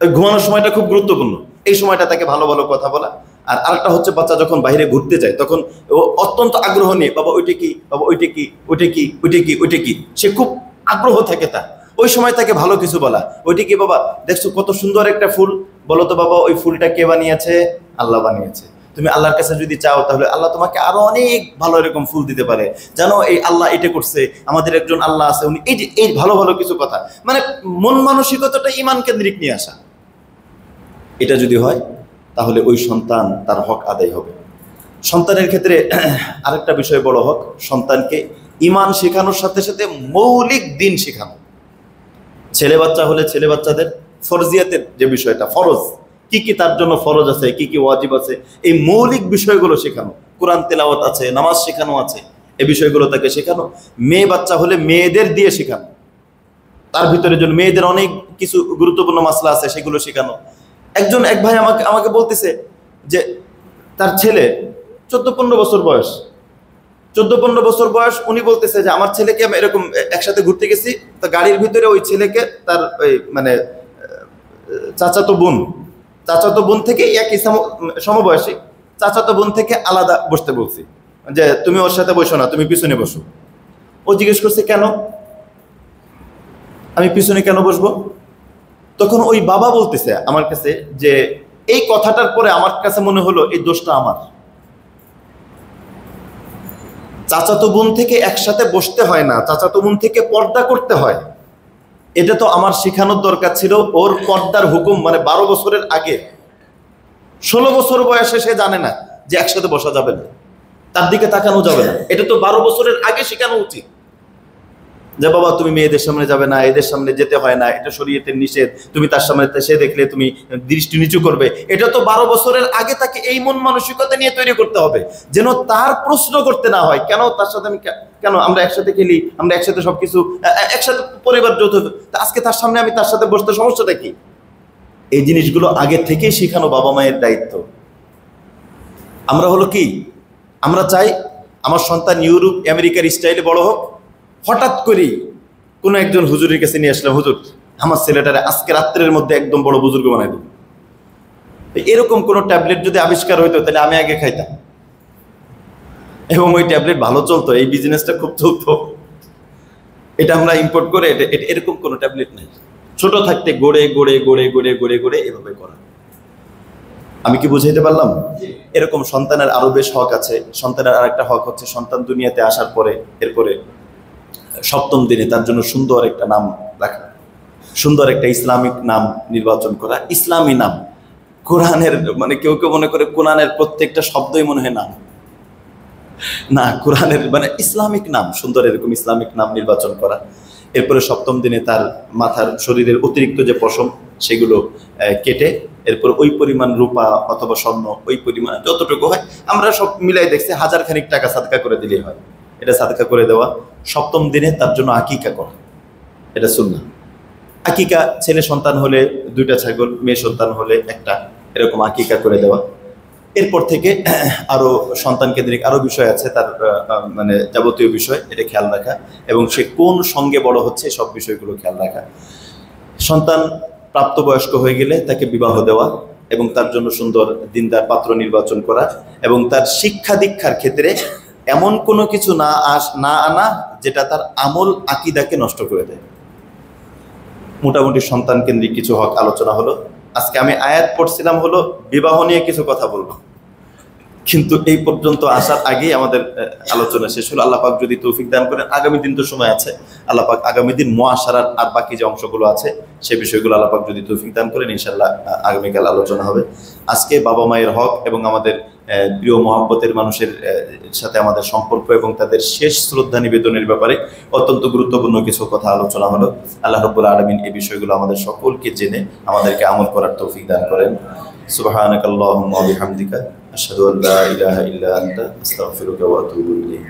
ওই ঘুমানোর সময়টা খুব গুরুত্বপূর্ণ। এই সময়টা তাকে ভালো ভালো কথা বলা। আর আরেকটা হচ্ছে বাচ্চা যখন বাইরে ঘুরতে যায় তখন ও অত্যন্ত আগ্রহ নিয়ে, বাবা ওইটা কি, বাবা ওইটা কি, ওইটা কি, ওইটা কি, ওইটা কি, সে খুব আগ্রহ থাকে তার। ওই সময় তাকে ভালো কিছু বলা। ওইটা কি বাবা, দেখছো কত সুন্দর একটা ফুল, বলো তো বাবা ওই ফুলটা কে বানিয়েছে? আল্লাহ বানিয়েছে। তুমি আল্লাহর কাছে যদি চাও তাহলে আল্লাহ তোমাকে আরো অনেক ভালো এরকম ফুল দিতে পারে। জানো এই আল্লাহ এটা করছে, আমাদের একজন আল্লাহ আছে, উনি এই যে এই ভালো ভালো কিছু কথা, মানে মন মানসিকতাটা ঈমান কেন্দ্রিক নিয়ে আসা। এটা যদি হয় তাহলে ওই সন্তান তার হক আদায় হবে। সন্তানের ক্ষেত্রে আরেকটা বিষয় বড় হক, সন্তানকে ঈমান শেখানোর সাথে সাথে মৌলিক দিন শেখানো। ছেলে বাচ্চা হলে ছেলে বাচ্চাদের ফরজিয়াতের যে বিষয়টা, ফরজ কি কি তার জন্য ফরজ আছে, কি কি ওয়াজিব আছে, এই মৌলিক বিষয়গুলো শেখানো। কোরআন তেলাওয়াত আছে, নামাজ শেখানো আছে, এই বিষয়গুলো তাকে শেখানো। মেয়ে বাচ্চা হলে মেয়েদের দিয়ে শেখানো, তার ভিতরে জন্য মেয়েদের অনেক কিছু গুরুত্বপূর্ণ মাসলা আছে, সেগুলো শেখানো। এক ভাই আমাকে বলতেছে যে তার ছেলে 14-15 বছর বয়স, 14-15 বছর বয়স। উনি বলতেছে যে আমার ছেলেকে আমি এরকম একসাথে ঘুরতে গেছি, তো গাড়ির ভিতরে ওই ছেলেকে তার ওই মানে চাচাতো বোন থেকে একই সমবয়সী চাচাতো বোন থেকে আলাদা বসতে বলছি, যে তুমি ওর সাথে বসো না, তুমি পিছনে বসো। ও জিজ্ঞেস করছে কেন, আমি পিছনে কেন বসবো? তখন ওই বাবা বলতেছে আমার কাছে যে এই কথাটার পরে আমার কাছে মনে হলো এই দোষটা আমার। চাচাতো বোন থেকে একসাথে বসতে হয় না, চাচাতো বোন থেকে পর্দা করতে হয়। এটা তো আমার শেখানোর দরকার ছিল। ওর পর্দার হুকুম মানে 12 বছরের আগে, 16 বছর বয়সে সে জানে না যে একসাথে বসা যাবে না, তার দিকে তাকানো যাবে না। এটা তো 12 বছরের আগে শেখানো উচিত যে বাবা তুমি মেয়েদের সামনে যাবে না, এদের সামনে যেতে হয় না, এটা শরীয়তের নিষেধ, তুমি তার সামনে সে দেখলে তুমি দৃষ্টি নিচু করবে। এটা তো 12 বছরের আগে তাকে এই মন মানসিকতা নিয়ে তৈরি করতে হবে, যেন তার প্রশ্ন করতে না হয় কেন তার সাথে আমি, কেন আমরা একসাথে খেলি, আমরা একসাথে সবকিছু একসাথে পরিবার যৌথ, আজকে তার সামনে আমি তার সাথে বসতে সমস্যাটা কি? এই জিনিসগুলো আগে থেকেই শেখানো বাবা মায়ের দায়িত্ব। আমরা হলো কি, আমরা চাই আমার সন্তান ইউরোপ আমেরিকার স্টাইলে বড় হোক। হঠাৎ করেই কোনো একজন হুজুরের কাছে নিয়ে আসলাম, হুজুর আমার ছেলেটারে আজকে রাত্রের মধ্যে একদম বড় বুজুর্গ বানাই দেব। এরকম কোনো ট্যাবলেট যদি আবিষ্কার হইতো তাহলে আমি আগে খাইতাম, এবং ওই ট্যাবলেট ভালো চলতো, এই বিজনেসটা খুব চলতো। এটা আমরা ইম্পোর্ট করে, এরকম কোনো ট্যাবলেট নেই। ছোট থাকতে গড়ে গড়ে গড়ে গড়ে গড়ে গড়ে এভাবে করা। আমি কি বুঝাইতে পারলাম? এরকম সন্তানের আরো বেশ হক আছে। সন্তানের আরেকটা হক হচ্ছে সন্তান দুনিয়াতে আসার পরে এরপরে সপ্তম দিনে তার জন্য সুন্দর একটা নাম রাখা, সুন্দর একটা ইসলামিক নাম নির্বাচন করা, ইসলামী নাম। কোরআনের মানে কেউ কেউ মনে করে কোরআনের প্রত্যেকটা শব্দই মনে হয় নাম, না, কোরআনের মানে ইসলামিক নাম, সুন্দর এরকম ইসলামিক নাম নির্বাচন করা। এরপরে সপ্তম দিনে তার মাথার শরীরের অতিরিক্ত যে পশম সেগুলো কেটে এরপর ওই পরিমাণ রূপা অথবা স্বর্ণ, ওই পরিমাণ যতটুকু হয়, আমরা সব মিলাই দেখছি 1000 খানিক টাকা সাদকা করে দিলেই হয়, এটা সাদকা করে দেওয়া। সপ্তম দিনে তার জন্য আকিকা করা, এটা সুন্নাহ। আকিকা ছেলে সন্তান হলে 2টা ছাগল, মেয়ে সন্তান হলে 1টা, এরকম আকিকা করে দেওয়া। এরপর থেকে আরো সন্তান কেন্দ্রিক আরো বিষয় আছে, তার মানে যাবতীয় বিষয় এটা খেয়াল রাখা, এবং সে কোন সঙ্গে বড় হচ্ছে সব বিষয়গুলো খেয়াল রাখা। সন্তান প্রাপ্তবয়স্ক হয়ে গেলে তাকে বিবাহ দেওয়া এবং তার জন্য সুন্দর দিনদার পাত্র নির্বাচন করা, এবং তার শিক্ষা দীক্ষার ক্ষেত্রে এমন কোনো কিছু না আনা যেটা তার আমল আকীদাকে নষ্ট করে দেয়। মোটামুটি সন্তান কেন্দ্রিক কিছু হক আলোচনা হলো। আজকে আমি আয়াত পড়ছিলাম হলো বিবাহ নিয়ে কিছু কথা বলবো, কিন্তু এই পর্যন্ত আসার আগেই আমাদের আলোচনা শেষ হলো। আল্লাহ পাক যদি তৌফিক দান করেন, আগামী দিন তো সময় আছে, আল্লাহ পাক আগামী দিন মুআশারার আর বাকি যে অংশগুলো আছে সেই বিষয়গুলো আল্লাহ পাক যদি তৌফিক দান করেন, ইনশাআল্লাহ আগামীকাল আলোচনা হবে। আজকে বাবা মায়ের হক এবং আমাদের প্রিয় মহব্বতের মানুষের সাথে আমাদের সম্পর্ক এবং তাদের শেষ শ্রদ্ধা নিবেদনের ব্যাপারে অত্যন্ত গুরুত্বপূর্ণ কিছু কথা আলোচনা হলো। আল্লাহ রাব্বুল আলামিন এই বিষয়গুলো আমাদের সকলকে জেনে আমাদেরকে আমল করার তৌফিক দান করেন। সুবহানাকাল্লাহুম্মা ওয়া বিহামদিকা আশহাদু আল্লা ইলাহা ইল্লা আনতা আস্তাগফিরুকা ওয়া আতুবু ইলাইক।